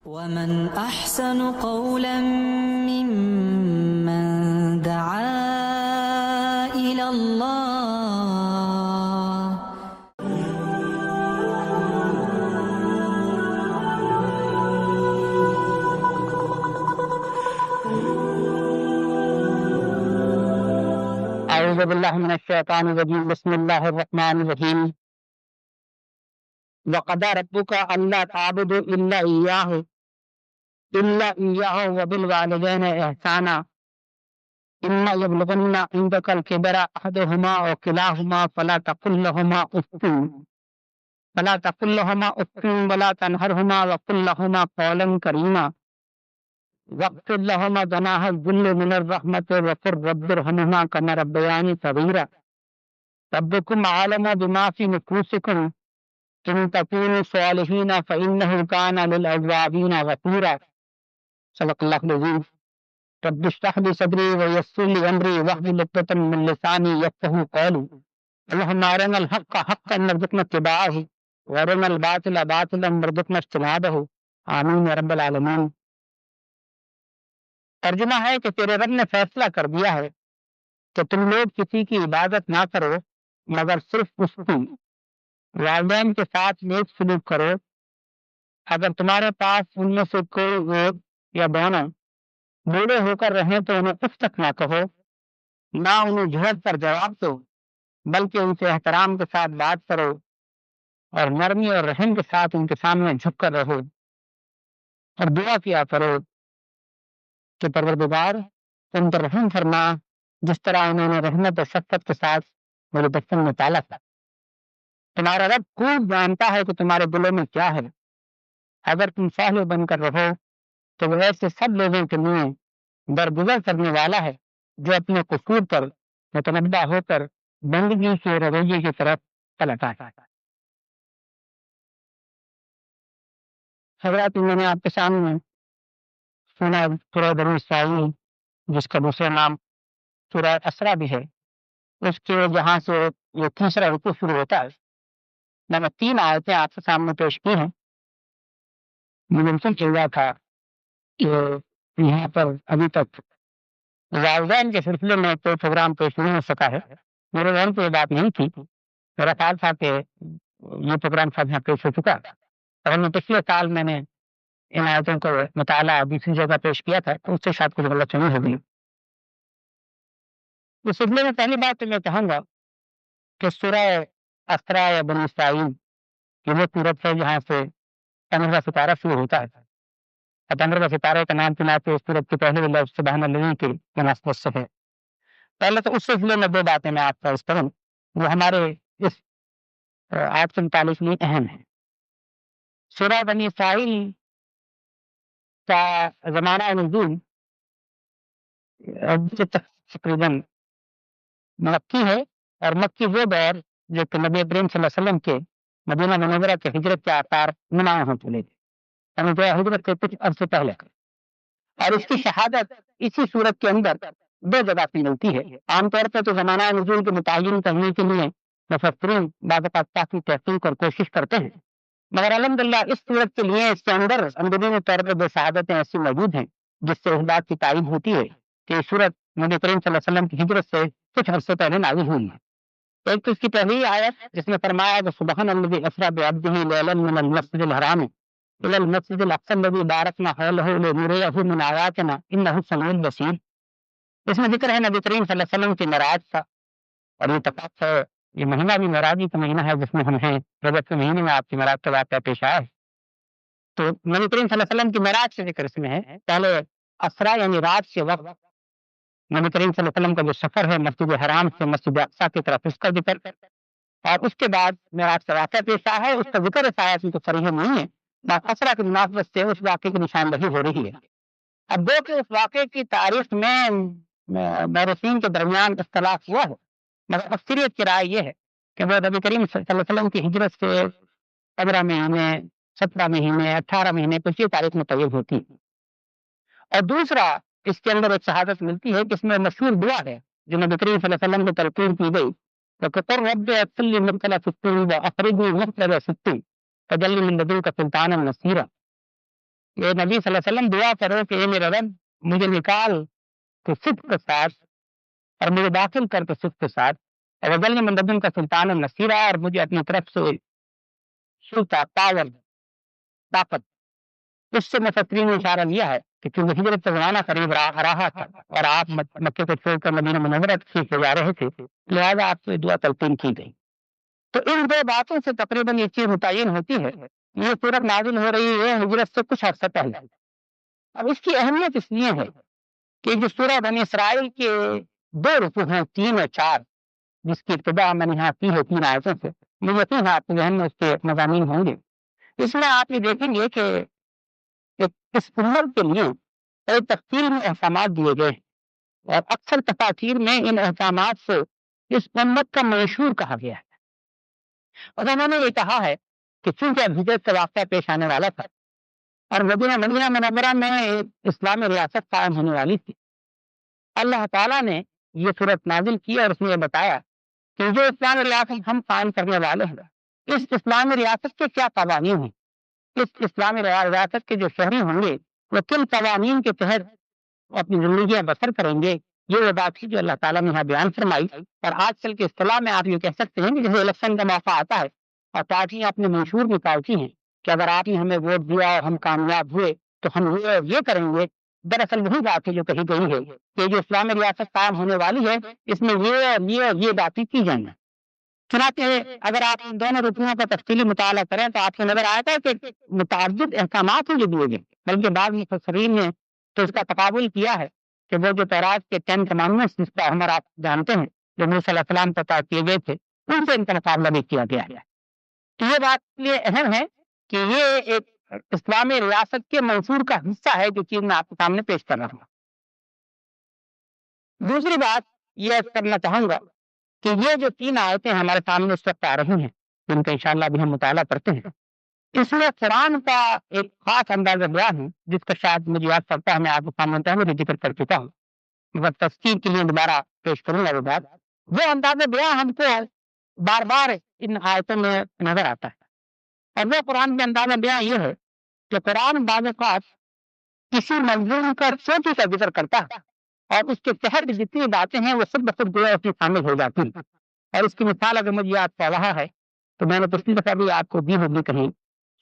ومن أحسن قولا ممن دعا إلى الله. أعوذ بالله من الشيطان الرجيم. بسم الله الرحمن الرحيم. وقضى ربك ألا تعبدوا إلا إياه وبالوالدين إحسانا إما يبلغن عندك الكبر أحدهما أو كلاهما فلا تقل لهما أف ولا تنهرهما وقل لهما قولا كريما واغفر لهما جناح الذل من الرحمة وقل رب ارحمهما كما ربياني صغيرا ربكم أعلم بما في نفوسكم إن تكونوا صالحين فإنه كان للأوابين غفورا. صدق الله العظيم. رب اشرح لي صدري ويسر لي أمري واحلل عقدة من لساني يفقهوا قولي. اللهم أرنا الحق حقا وارزقنا اتباعه وأرنا الباطل باطلا وارزقنا اجتنابه. آمين یا رب العالمین. ترجمہ ہے کہ تیرے رب نے فیصلہ کر دیا ہے کہ تم لوگ کسی کی عبادت نہ کرو مگر صرف اس کی. والدین کے ساتھ نیک سلوک کرو. اگر تمہارے پاس ان میں سے کوئی ایک یا دونوں بوڑھے ہو کر رہیں تو انہیں اف تک نہ کہو، نہ انہیں جھڑک کر جواب دو، بلکہ ان سے احترام کے ساتھ بات کرو اور نرمی اور رحم کے ساتھ ان کے سامنے جھک کر رہو اور دعا کیا کرو کہ پروردگار تم پر رحم فرما جس طرح انہوں نے رحمت و شفقت کے ساتھ میرے بچپن میں پالا تھا. تمہارا رب خوب جانتا ہے کہ تمہارے دلوں میں کیا ہے. اگر تم صالح بن کر رہو تو وہ ایسے سب لوگوں کے لیے درگزر کرنے والا ہے جو اپنے قصور پر متنبع ہو کر بندگی کے رویے کی طرف پلٹ آتا ہے. حضرات، میں نے آپ کے سامنے سنا سورہ بنی اسرائیل جس کا دوسرا نام سورہ اسرا بھی ہے، اس کے جہاں سے یہ تیسرا رکوع شروع ہوتا ہے. میں نے 3 آیتیں آپ کے سامنے پیش کی ہیں. مجھے چل رہا تھا کہ یہاں پر ابھی تک والدین کے سلسلے میں کوئی پروگرام پیش نہیں ہو سکا ہے. میرے ذہن کو یہ بات نہیں تھی. میرا خیال تھا کہ یہ پروگرام سب یہاں پیش ہو چکا، اور میں پچھلے سال میں نے ان آیتوں کو مطالعہ دوسری جگہ پیش کیا تھا تو اس سے شاید کچھ غلط فہمی ہو گئی. اس سلسلے میں پہلی بات تو میں کہوں گا کہ سورہ اسرا یا بنی اسرائیل یہ وہ سورت ہے جہاں سے 15واں ستارہ شروع ہوتا ہے. 15واں ستارے کا نام چناتے اس سورت کے پہلے لفظ سبحان الذی کی مناسبت سے ہے. پہلے تو اس سلسلے میں 2 باتیں میں آپ کا عرض کروں وہ ہمارے اس آیت کے متعلق میں اہم ہیں. سورہ بنی اسرائیل کا زمانہ نزول تقریباً مکی ہے، اور مکی وہ دور جو کہ نبی کریم صلی اللہ علیہ وسلم کے مدینہ منورہ کے ہجرت کے آثار نمایاں ہو چلے تھے، یعنی جو ہجرت کے کچھ عرصے پہلے. اور اس کی شہادت اسی صورت کے اندر 2 جگہ پہ ملتی ہے. عام طور پر تو زمانہ نزول کے متعین کرنے کے لیے مفسرین بعض اوقات کافی تحقیق اور کوشش کرتے ہیں، مگر الحمدللہ اس صورت کے لیے اس کے اندر اندرونی طور پر 2 شہادتیں ایسی موجود ہیں جس سے اس بات کی تائید ہوتی ہے کہ یہ صورت نبی کریم صلی اللہ علیہ وسلم کی ہجرت سے کچھ عرصے پہلے نازل ہوئی ہے. ایک تو اس کی پہلی آیت جس میں فرمایا کہ سبحان الذی اسری بعبدہ لیلا من المسجد الحرام الی المسجد الاقصی الذی بارکنا حولہ لنریہ من آیاتنا انہ سمیع بصیر. اس میں ذکر ہے نبی کریم صلی اللہ علیہ وسلم کی معراج کا، اور یہ تقاص ہے یہ مہینہ بھی معراجی کا مہینہ ہے جس میں ہم ہیں. رجب کے مہینے میں آپ کی معراج کا واقعہ پیش آیا ہے. تو نبی کریم صلی اللہ علیہ وسلم کی معراج سے ذکر اس میں ہے. پہلے اسرا یعنی رات کے وقت نبی کریم صلی اللہ علیہ وسلم کا جو سفر ہے مسجد حرام سے مسجد اقصی کی طرف اس کا ذکر، اور اس کے بعد معراج کا واقعہ پیش آیا ہے. اس کا ذکر اس آیت میں تو صریح نہیں ہے، اسرا کی مناسبت سے اس واقعے کی نشاندہی ہو رہی ہے. اب دو کہ اس واقعے کی تاریخ میں مورخین کے درمیان اختلاف ہوا ہے، مگر اکثریت کی رائے یہ ہے کہ وہ نبی کریم صلی اللہ علیہ وسلم کی ہجرت سے 15 مہینے 17 مہینے 18 مہینے کچھ یہ تاریخ متعین ہوتی ہے. اور دوسرا اس کے اندر ایک شہادت ملتی ہے کہ اس میں مشہور دعا ہے جو نبی کریم صلی اللہ علیہ وسلم کو تلقین کی گئی تو قر رب اغفر لی مبتلى ستين واخرجنی مخرج ستين فجعلنی من لدنک سلطانا نصیرا. یہ نبی صلی اللہ علیہ وسلم دعا کرو کہ اے میرا رب مجھے نکال تو صدق کے ساتھ اور مجھے داخل کر تو صدق کے ساتھ، اور وجعلنی من لدنک سلطانا نصیرا، اور مجھے اپنی طرف سے سلطہ، پاور، طاقت۔ اس سے مفسرین نے اشارہ لیا ہے کہ چونکہ ہجرت کا زمانہ قریب رہا تھا اور آپ مکے کو چھوڑ کر مدینہ منورہ تشریف لے جا رہے تھے، لہٰذا آپ سے دعا تلقین کی گئی۔ تو ان دو باتوں سے تقریباً یہ چیز متعین ہوتی ہے، یہ صورت نازل ہو رہی ہے ہجرت سے کچھ عرصہ پہلے۔ اب اس کی اہمیت اس لیے ہے کہ جو سورہ بنی اسرائیل کے دو رکوع ہیں 3 اور 4، جس کی ابتدا میں نے یہاں کی ہے 3 آیتوں سے، مجھے یقین ہے آپ کے ذہن میں اس کے مضامین ہوں گے۔ اس میں آپ یہ دیکھیں گے کہ اس امت کے لیے کئی تفصیل میں احکامات دیے گئے ہیں، اور اکثر تفاسیر میں ان احکامات سے اس امت کا منشور کہا گیا ہے۔ اور انہوں نے یہ کہا ہے کہ چونکہ اب ہجرت کا واقعہ پیش آنے والا تھا اور مدینہ منورہ میں ایک اسلامی ریاست قائم ہونے والی تھی، اللہ تعالیٰ نے یہ صورت نازل کی اور اس میں یہ بتایا کہ جو اسلامی ریاست ہم قائم کرنے والے ہیں، اس اسلامی ریاست کے کیا قوانین ہیں، اس اسلامی ریاست کے جو شہری ہوں گے وہ کن قوانین کے تحت اپنی زندگیاں بسر کریں گے، یہ وہ بات تھی جو اللہ تعالیٰ نے یہاں بیان فرمائی۔ اور آج کل کے اصطلاح میں آپ یہ کہہ سکتے ہیں کہ جیسے الیکشن کا موقع آتا ہے اور پارٹیاں اپنے منشور نکالتی ہیں کہ اگر آپ نے ہمیں ووٹ دیا اور ہم کامیاب ہوئے تو ہم یہ کریں گے۔ دراصل وہی بات ہے جو کہی گئی ہے کہ جو اسلامی ریاست قائم ہونے والی ہے اس میں یہ باتیں کی جائیں گی۔ چنانچہ اگر آپ ان دونوں رکوعوں کا تفصیلی مطالعہ کریں تو آپ کو نظر آتا ہے کہ متعدد احکامات ہیں جو دیے گئے، بلکہ بعض مفسرین نے تو اس کا تقابل کیا ہے کہ وہ جو تورات کے 10 کمانڈمنٹس جس کا عمر آپ جانتے ہیں جو موسیٰ علیہ السلام پر طے کیے گئے تھے، ان سے ان کا مقابلہ بھی کیا گیا ہے۔ تو یہ بات لیے اہم ہے کہ یہ ایک اسلامی ریاست کے منشور کا حصہ ہے جو چیز میں آپ کے سامنے پیش کر رہا ہوں۔ دوسری بات یہ کرنا چاہوں گا کہ یہ جو 3 آیتیں ہمارے سامنے اس وقت آ رہی ہیں جن کا انشاءاللہ ابھی ہم مطالعہ کرتے ہیں، اس میں قرآن کا ایک خاص انداز بیان ہے جس کا شاید مجھے یاد پڑتا ہے میں آپ کو سامنے پہلے ذکر کر چکا ہوں، مگر تفصیل کے لیے دوبارہ پیش کروں گا۔ وہ بات وہ انداز بیان ہم کو بار بار ان آیتوں میں نظر آتا ہے، اور وہ قرآن میں انداز بیان یہ ہے کہ قرآن بعض اوقات کسی مضمون کا چوٹی کا ذکر کرتا ہے اور اس کے تحت جتنی باتیں ہیں وہ سب بخود گویا اس میں شامل ہو جاتی ہیں۔ اور اس کی مثال اگر مجھے یاد پڑ رہا ہے تو میں نے پچھلی دفعہ بھی آپ کو دی ہوگی کہیں،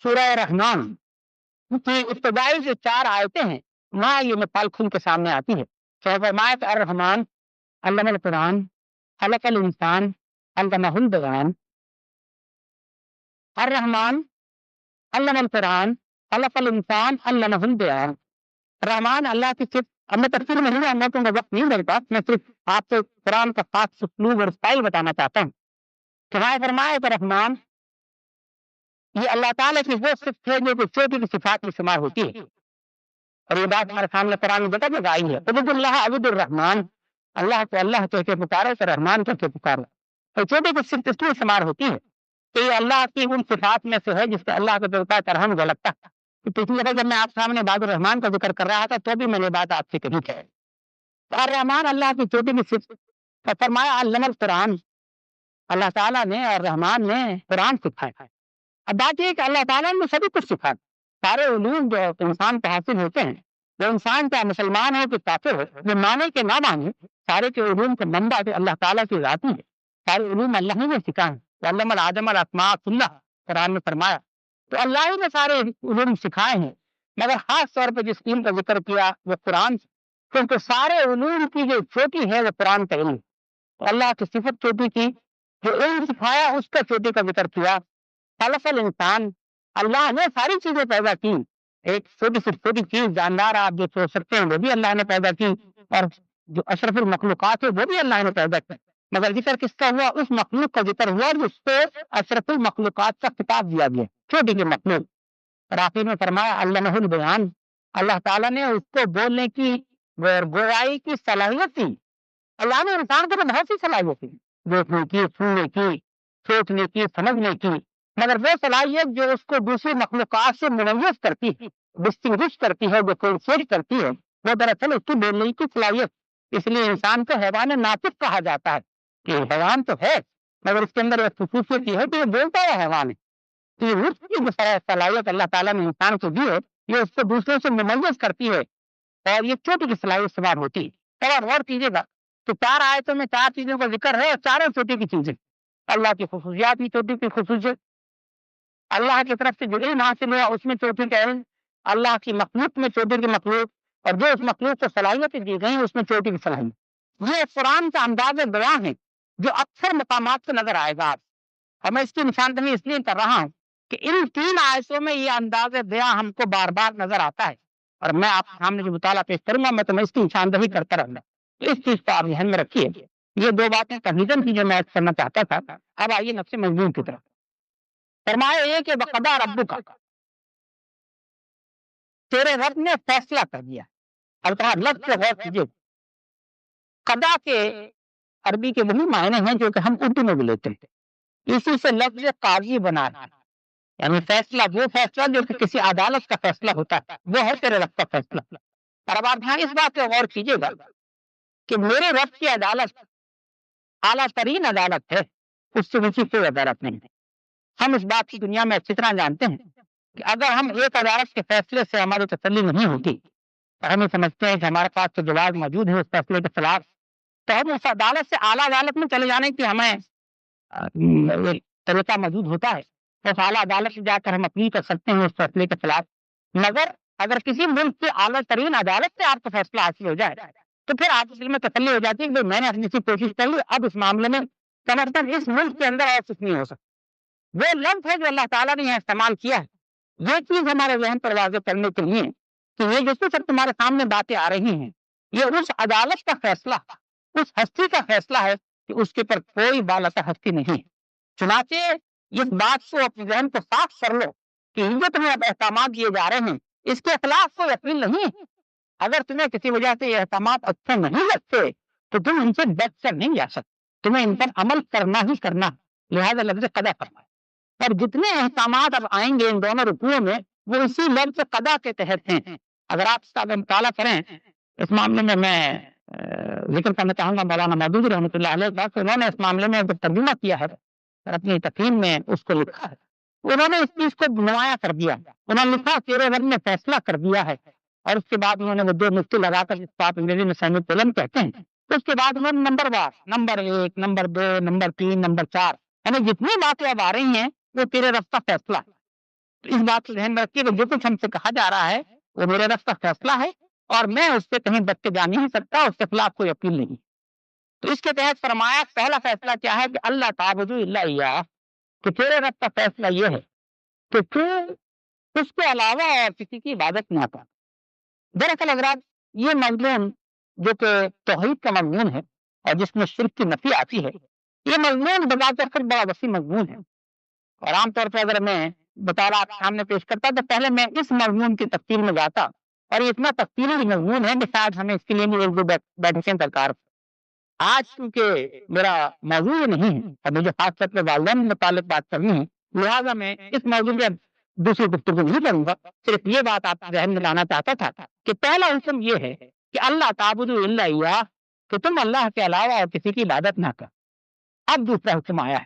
سورہ رحمان کی ابتدائی جو 4 آیتیں ہیں وہاں یہ مثال کھل کے سامنے آتی ہے۔ فرمایا کہ الرحمن علم القرآن خلق الانسان علمہ البیان، الرحمن علم القرآن خلق الانسان علمہ البیان۔ رحمان اللہ کی صرف اب میں تفصیل میں نہیں جاننا چاہوں گا، وقت نہیں میرے پاس، میں صرف آپ کو قرآن کا خاص اسلوب اور اسٹائل بتانا چاہتا ہوں۔ فرمایا کہ رحمان یہ اللہ تعالیٰ کی وہ صفت ہے جو چوٹی کی صفات میں شمار ہوتی ہے، اور یہ بات ہمارے سامنے قرآن میں بتا جگہ آئی ہے، عبد اللہ عبد الرحمان، اللہ کو اللہ کہہ کے پکارو تو رحمان کہہ کے پکارو، اور چوٹی کی صفت اس میں شمار ہوتی ہے کہ یہ اللہ کی ان صفات میں سے ہے جس سے اللہ کو دیتا ہے ترحم جو لگتا ہے۔ پچھلی دفعہ جب میں آپ سامنے عباد الرحمان کا ذکر کر رہا تھا تو بھی میں نے بات آپ سے کہی تھی، الرحمان اللہ کی چوٹی کی صفت۔ فرمایا علم القرآن، اللہ تعالیٰ نے اور رحمان نے قرآن سکھایا ہے۔ اب بات یہ کہ اللہ تعالیٰ نے سبھی کچھ سکھایا، سارے علوم جو انسان کو حاصل ہوتے ہیں، جو انسان کا مسلمان ہو کہ کافر ہو، جو مانے کہ نہ مانے، سارے کے علوم کا منبع تو اللہ تعالیٰ کی ذاتی ہے، سارے علوم اللہ نے سکھائے۔ علم آدم الاسماء کلها قرآن میں فرمایا، تو اللہ ہی نے سارے علوم سکھائے ہیں، مگر خاص طور پہ جس علم کا ذکر کیا وہ قرآن، کیونکہ سارے علوم کی جو چوٹی ہے وہ قرآن کا علم، تو اللہ کی صفت چوٹی کی، جو علم سکھایا اس کا چوٹی کا ذکر کیا۔ خلق الانسان، اللہ نے ساری چیزیں پیدا کی، ایک چھوٹی سے چھوٹی چیز جاندار آپ جو سوچ سکتے ہیں وہ بھی اللہ نے پیدا کی، اور جو اشرف المخلوقات ہے وہ بھی اللہ نے پیدا کی، مگر ذکر کس کا ہوا؟ اس مخلوق کا ذکر ہوا جس کو اشرف المخلوقات کا خطاب دیا گیا، چھوٹی کی مخلوق۔ اور آخر میں فرمایا علمہ البیان، اللہ تعالیٰ نے اس کو بولنے کی گویائی کی صلاحیت دی۔ اللہ نے انسان کو تو بہت سی صلاحیت دی، دیکھنے کی، سننے کی، سوچنے کی، سمجھنے کی، مگر وہ صلاحیت جو اس کو دوسری مخلوقات سے ممیز کرتی ہے، ڈسٹنگوش کرتی ہے، جو ڈفرینشیٹ کرتی ہے، وہ دراصل اس کی بولنے کی صلاحیت۔ اس لیے انسان کو حیوان ناطق کہا جاتا ہے کہ حیوان تو ہے مگر اس کے اندر ایک خصوصیت یہ ہے کہ وہ بولتا ہے حیوان ہے۔ تو یہ کی جو صلاحیت اللہ تعالیٰ نے انسان کو دی ہے یہ اس کو دوسروں سے ممیز کرتی ہے اور یہ چوٹی کی صلاحیت سوار ہوتی ہے۔ اور غور کیجیے گا کہ 4 آیتوں میں 4 چیزوں کا ذکر ہے اور چاروں چوٹی کی چیزیں، اللہ کی خصوصیات بھی چوٹی کی خصوصیت، اللہ کی طرف سے جو علم حاصل ہوا اس میں چوٹی کا علم، اللہ کی مخلوق میں چوٹی کی مخلوق، اور جو اس مخلوق کو صلاحیتیں دی گئی ہیں اس میں چوٹی کی صلاحیت۔ یہ قرآن کا انداز بیان ہے جو اکثر مقامات سے نظر آئے گا آپ، اور میں اس کی نشاندہی اس لیے کر رہا ہوں کہ ان 3 آیتوں میں یہ انداز بیان ہم کو بار بار نظر آتا ہے، اور میں آپ کے سامنے جو مطالعہ پیش کروں گا میں تمہیں اس کی نشاندہی کرتا رہوں گا، تو اس چیز کو آپ ذہن میں رکھیے۔ یہ 2 باتیں تمہیداً تھی جو میں کرنا چاہتا تھا۔ اب آئیے نفس مضمون کی طرف۔ فرمایا یہ کہ وَقَضَىٰ رَبُّكَ، تیرے رب نے فیصلہ کر دیا۔ اب کہا لفظ سے غور کیجیے، قضا کے عربی کے وہی معنی ہیں جو کہ ہم اردو میں بھی لیتے ہیں، اسی سے لفظ قاضی بنا ہے، یعنی فیصلہ، وہ فیصلہ جو کہ کسی عدالت کا فیصلہ ہوتا ہے وہ ہے تیرے رب کا فیصلہ۔ اور اب آپ یہاں اس بات پہ غور کیجیے گا کہ میرے رب کی عدالت اعلیٰ ترین عدالت ہے، اس سے اونچی کوئی عدالت نہیں ہے۔ ہم اس بات کی دنیا میں اچھی طرح جانتے ہیں کہ اگر ہم ایک عدالت کے فیصلے سے ہماری تسلی نہیں ہوتی اور ہم یہ سمجھتے ہیں کہ ہمارے پاس تو جواز موجود ہے اس فیصلے کے خلاف، تو ہم اس عدالت سے اعلیٰ عدالت میں چلے جانے کی ہمیں ایک طریقہ موجود ہوتا ہے، اس اعلیٰ عدالت سے جا کر ہم اپیل کر سکتے ہیں اس فیصلے کے خلاف۔ مگر اگر کسی ملک کی اعلیٰ ترین عدالت سے آپ کو فیصلہ حاصل ہو جائے تو پھر آپ کے دل میں تسلی ہو جاتی ہے کہ میں نے اپنی سی کوشش کر لی، اب اس معاملے میں سمرتن اس ملک کے اندر اور کچھ نہیں ہو سکتا۔ وہ لفظ ہے جو اللہ تعالیٰ نے یہاں استعمال کیا ہے، یہ چیز ہمارے ذہن پر واضح کرنے کے لیے کہ یہ جو سب تمہارے سامنے باتیں آ رہی ہیں یہ اس عدالت کا فیصلہ، اس ہستی کا فیصلہ ہے کہ اس کے پر کوئی بالاتر ہستی نہیں ہے۔ چنانچہ اس بات کو اپنے ذہن کو صاف کر لو کہ یہ جو تمہیں اب احکامات دیے جا رہے ہیں اس کے خلاف کوئی اپیل نہیں ہے۔ اگر تمہیں کسی وجہ سے یہ احکامات اچھے نہیں لگتے تو تم ان سے بچ کر نہیں جا سکتے، تمہیں ان پر عمل کرنا ہی کرنا، لہذا لفظ قضا فرمایا۔ اور جتنے احکامات اب آئیں گے ان دونوں رکوعوں میں وہ اسی لفظ قضا کے تحت ہیں۔ اگر آپ اس کا مطالعہ کریں اس معاملے میں ذکر کرنا چاہوں گا مولانا مودودی رحمۃ اللہ علیہ کا، انہوں نے اس معاملے میں جو ترجمہ کیا ہے اور اپنی تقریر میں اس کو لکھا ہے، انہوں نے اس چیز کو نمایاں کر دیا۔ انہوں نے لکھا تیرے رب نے فیصلہ کر دیا ہے، اور اس کے بعد انہوں نے وہ 2 نقطے لگا کر جس کو آپ انگریزی میں سیمی کولن کہتے ہیں، تو اس کے بعد انہوں نے نمبر وار، نمبر 1، نمبر 2، نمبر 3، نمبر 4، یعنی جتنی باتیں اب آ رہی ہیں وہ تیرے رب کا فیصلہ ہے۔ تو اس بات کو ذہن میں رکھیے کہ جو کچھ ہم سے کہا جا رہا ہے وہ میرے رب کا فیصلہ ہے اور میں اس سے کہیں بچ کے جا نہیں سکتا، اس کے خلاف کوئی اپیل نہیں۔ تو اس کے تحت فرمایا پہلا فیصلہ کیا ہے کہ اللہ تعبدوا الا ایاہ، کہ تیرے رب کا فیصلہ یہ ہے کہ تو اس کے علاوہ اور کسی کی عبادت نہ کر۔ دراصل حضرات یہ مضمون جو کہ توحید کا مضمون ہے اور جس میں شرک کی نفی آتی ہے، یہ مضمون بذات خود بڑا وسیع مضمون ہے، اور عام طور پر اگر میں مطالعہ آپ کے سامنے پیش کرتا تو پہلے میں اس مضمون کی تفصیل میں جاتا، اور یہ اتنا تفصیلی مضمون ہے کہ شاید ہمیں اس کے لیے بھی 1-2 بیٹھکیں درکار۔ آج کیونکہ میرا موضوع یہ نہیں ہے اور مجھے خاص طور پہ والدین متعلق بات کرنی ہے، لہٰذا میں اس موضوع میں دوسری گفتگو نہیں کروں گا، صرف یہ بات آپ کے ذہن میں لانا چاہتا تھا کہ پہلا حکم یہ ہے کہ اللہ تعبدوا الا ایاہ، کہ تم اللہ کے علاوہ اور کسی کی عبادت نہ کر۔ اب دوسرا حکم آیا ہے،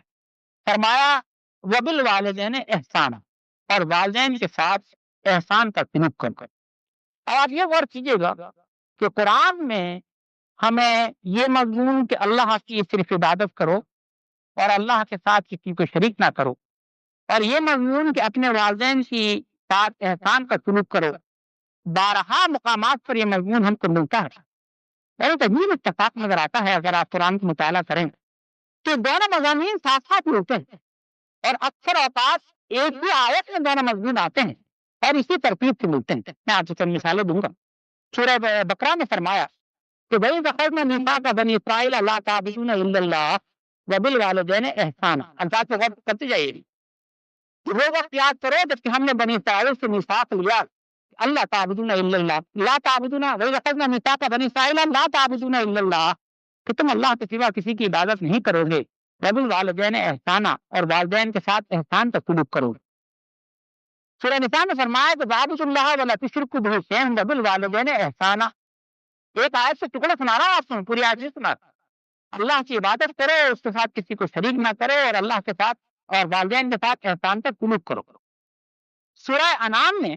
فرمایا وبالوالدین احسانا، اور والدین کے ساتھ احسان کا سلوک کر۔ اب آپ یہ غور کیجیے گا کہ قرآن میں ہمیں یہ مضمون کہ اللہ کی صرف عبادت کرو اور اللہ کے ساتھ کسی کو شریک نہ کرو، اور یہ مضمون کہ اپنے والدین کی ساتھ احسان کا سلوک کرو، بارہا مقامات پر یہ مضمون ہم کو ملتا ہے۔ بہت عجیب اتفاق نظر آتا ہے اگر آپ قرآن کا مطالعہ کریں کہ دونوں مضامین ساتھ ساتھ ملتے ہیں، اور اکثر اوقات ایک ہی آیت میں دونوں مضمون آتے ہیں اور اسی ترتیب سے ملتے ہیں۔ میں آپ کو چند مثالیں دوں گا۔ سورہ بقرہ میں فرمایا کہ وَإِذْ أَخَذْنَا مِيثَاقَ بَنِي إِسْرَائِيلَ لَا تَعْبُدُونَ إِلَّا اللَّهَ وَبِالْوَالِدَيْنِ إِحْسَانًا، الفاظ پہ غور کرتے جائیے کہ وہ وقت یاد کرو جب کہ ہم نے بنی اسرائیل سے میثاق لیا، اللہ تعبدون الا اللہ، لا تعبدون، وَإِذْ أَخَذْنَا مِيثَاقَ بَنِي إِسْرَائِيلَ لَا تَعْبُدُونَ إِلَّا اللَّهَ، کہ تم اللہ کے سوا کسی کی عبادت نہیں کرو گے، وَبِالْوَالِدَيْنِ إِحْسَانًا، اور والدین کے ساتھ احسان کا سلوک کرو گے۔ سورہ نساء میں فرمایا کہ وَاعْبُدُوا اللَّهَ وَلَا تُشْرِكُوا بِهِ شَيْئًا وَبِالْوَالِدَيْنِ إِحْسَانًا۔ ایک آیت سے ٹکڑا سنا رہا ہوں آپ کو، پوری آیت نہیں سنا۔ اللہ کی عبادت کرو، اس کے ساتھ کسی کو شریک نہ کرو، اور اللہ کے ساتھ اور والدین کے ساتھ احسان کا سلوک کرو۔ سورہ انعام میں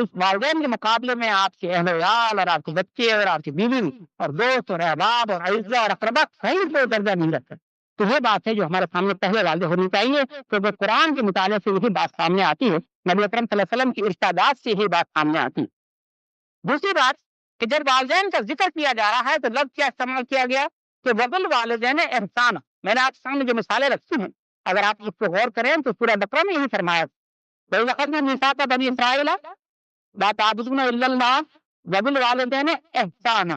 اس والدین کے مقابلے میں آپ کے اہل ویال اور آپ کے بچے اور آپ کی بیوی اور دوست اور احباب اور اعزا اور اقربا کہیں کوئی درجہ نہیں رکھتا. تو یہ بات ہے جو ہمارے سامنے پہلے واضح ہونی چاہیے. تو قرآن کے مطالعے سے یہی بات سامنے آتی ہے, نبی اکرم صلی اللہ علیہ وسلم کی ارشادات سے یہی بات سامنے آتی ہے. دوسری بات کہ جب والدین کا ذکر کیا جا رہا ہے تو لفظ کیا استعمال کیا گیا کہ وبل والدین احسان. میں نے آپ کے سامنے جو مثالیں رکھی ہیں اگر آپ اس کو غور کریں تو سورہ بقرہ میں یہی فرمایا وَإِذْ أَخَذْنَا مِيثَاقَ بَنِي إِسْرَائِيلَ لَا تَعْبُدُونَ إِلَّا اللَّهَ وَبِالْوَالِدَيْنِ إِحْسَانًا.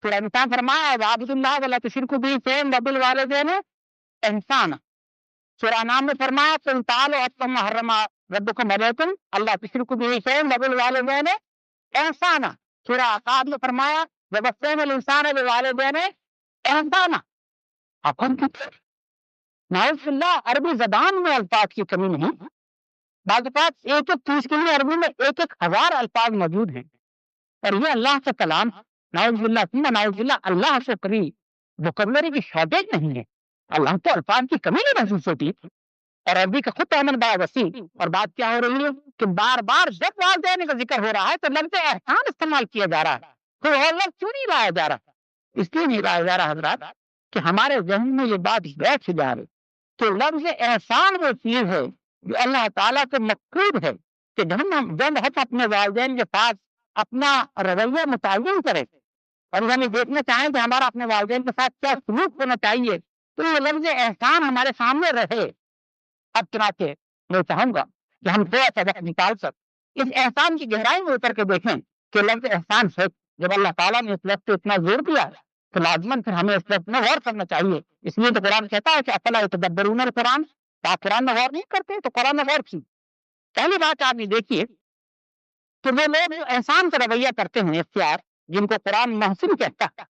سورہ نساء فرمایا وَاعْبُدُوا اللَّهَ وَلَا تُشْرِكُوا بِهِ شَيْئًا وَبِالْوَالِدَيْنِ إِحْسَانًا. سورہ نام میں فرمایا قُلْ تَعَالَوْا أَتْلُ مَا حَرَّمَ رَبُّكُمْ عَلَيْكُمْ أَلَّا تُشْرِكُوا بِهِ شَيْئًا وَبِالْوَالِدَيْنِ إِحْسَانًا. سورہ اعقاب میں فرمایا وَوَصَّيْنَا الْإِنسَانَ بِوَالِدَيْهِ إِحْسَانًا. اب ہم نعوذ باللہ عربی زبان میں الفاظ کی کمی نہیں. بعض اوقات ایک ایک چیز کے لیے عربی میں 1,000 الفاظ موجود ہیں اور یہ اللہ کا کلام نعوذ باللہ ثم نعوذ باللہ اللہ سے قریب وکیبلری کی شارٹیج نہیں ہے. اللہ کو الفاظ کی کمی نہیں محسوس ہوتی اور عربی کا خود تعمل بڑا وسیع. اور بات کیا ہو رہی ہے کہ بار بار جب والدین کا ذکر ہو رہا ہے تو لفظ احسان استعمال کیا جا رہا ہے. کوئی اور لفظ کیوں نہیں لایا جا رہا؟ اس لیے نہیں لایا جا رہا حضرات کہ ہمارے ذہن میں یہ بات بیٹھ جا رہی کہ لفظ احسان وہ چیز ہے جو اللہ تعالیٰ کے مقصود ہے کہ جب ہم اپنے والدین کے ساتھ اپنا رویہ متعین کریں اور ہم یہ دیکھنا چاہیں کہ ہمارا اپنے والدین کے ساتھ کیا سلوک ہونا چاہیے تو یہ لفظ احسان ہمارے سامنے رہے. اب چنانچہ میں چاہوں گا کہ ہم تھوڑا سا وقت نکال کر اس احسان کی گہرائی میں اتر کے دیکھیں کہ لفظ احسان ہے. جب اللہ تعالیٰ نے اس لفظ پہ اتنا زور دیا تو لازماً پھر ہمیں اس لفظ میں غور کرنا چاہیے. اس لیے تو قرآن کہتا ہے کہ افلا یتدبرون القرآن. آپ قرآن میں غور نہیں کرتے تو قرآن میں غور کی. پہلی بات آپ یہ دیکھیے کہ وہ لوگ جو احسان کا رویہ کرتے ہیں اختیار جن کو قرآن محسن کہتا ہے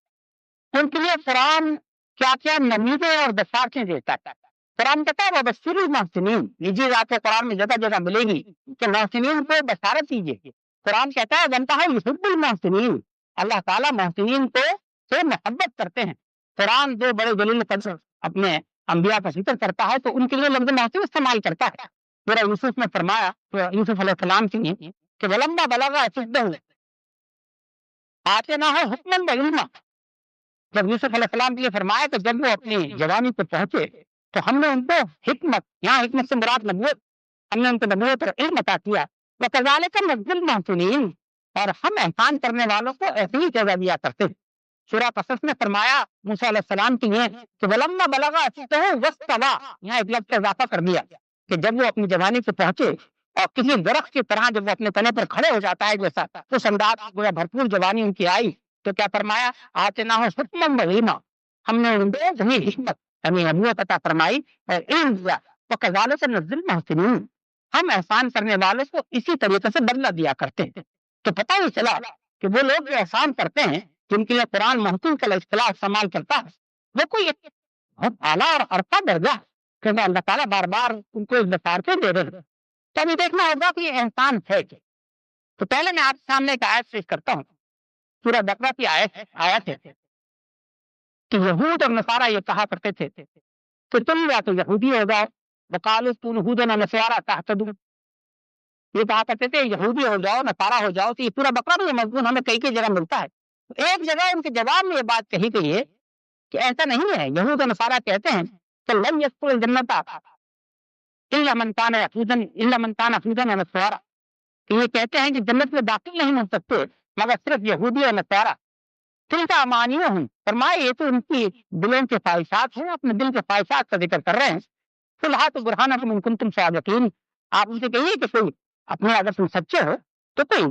ان کے لیے قرآن کیا کیا نمونے اور بشارتیں دیتا ہے. قرآن کہتا ہے وبشر المحسنین. یہ چیز آپ کو قرآن میں جگہ جگہ ملے گی کہ محسنین کو بشارت دیجیے. قرآن کہتا ہے بنتا ہے یحب المحسنین. اللہ تعالیٰ محسنین کو سے محبت کرتے ہیں. قرآن جو بڑے جلیل قدر اپنے انبیاء کا ذکر کرتا ہے تو ان کے لیے لفظ محسن استعمال کرتا ہے. سورہ یوسف میں فرمایا یوسف علیہ السلام کے لیے کہ ولما بلغ اشدہ آتیناہ حکما وعلما. جب یوسف علیہ السلام کے لیے فرمایا کہ جب وہ اپنی جوانی پہ پہنچے تو ہم نے ان کو حکمت, یہاں حکمت سے مراد نبوت, ہم نے ان کو نبوت اور علم عطا کیا. وکذالک نجزی المحسنین. اور ہم احسان کرنے والوں کو ایسے ہی جزا دیا کرتے ہیں. سورہ قصص میں فرمایا موسیٰ علیہ السلام کے لیے کہ ولما بلغ اشدہ واستوى. یہاں ایک لفظ اضافہ کر دیا کہ جب وہ اپنی جوانی پہ پہنچے اور کسی درخت کی طرح جب وہ اپنے تنے پر کھڑے ہو جاتا ہے جیسا اس انداز گویا بھرپور جوانی ان کی آئی تو کیا فرمایا آتیناہ حکما وعلما. ہم نے ان کو ذہنی حکمت یعنی نبوت عطا فرمائی اور علم دیا. وکذالک نجزی المحسنین. ہم احسان کرنے والوں کو اسی طریقے سے بدلہ دیا کرتے ہیں. تو پتہ ہی چلا کہ وہ لوگ جو احسان کرتے ہیں جن کے لیے قرآن محسن کا اصطلاح استعمال کرتا ہے وہ کوئی بہت اعلیٰ اور عرفہ درجہ ہے کیونکہ اللہ تعالیٰ بار بار ان کو اس بشارتیں دے رہے ہیں. تو ابھی دیکھنا ہوگا کہ یہ احسان ہے کہ تو پہلے میں آپ کے سامنے ایک آیت پیش کرتا ہوں. سورہ بقرہ کی آیت ہے کہ یہود اور نصارہ یہ کہا کرتے تھے کہ تم یا تو یہودی ہو جاؤ وقالوا کونوا ہوداً او نصارى تهتدوا. یہ کہا کرتے تھے یہودی ہو جاؤ نصارہ ہو جاؤ. تو یہ سورہ بقرہ میں یہ مضمون ہمیں کئی جگہ ملتا ہے. ایک جگہ ان کے جواب میں یہ بات کہی گئی ہے کہ ایسا نہیں ہے. یہود و نصارہ کہتے ہیں کہ لن يدخل الجنۃ الا من كان يهودا او نصارى. کہ یہ کہتے ہیں کہ جنت میں داخل نہیں ہو سکتے مگر صرف یہودی اور نصارہ. تلک امانیہم. فرمایا یہ تو ان کی دلوں کے خواہشات ہیں, اپنے دل کے خواہشات کا ذکر کر رہے ہیں. قل ہاتوا برہانکم ان کنتم صادقین. آپ ان سے کہیے کہ کوئی اپنے اگر تم سچے ہو تو کوئی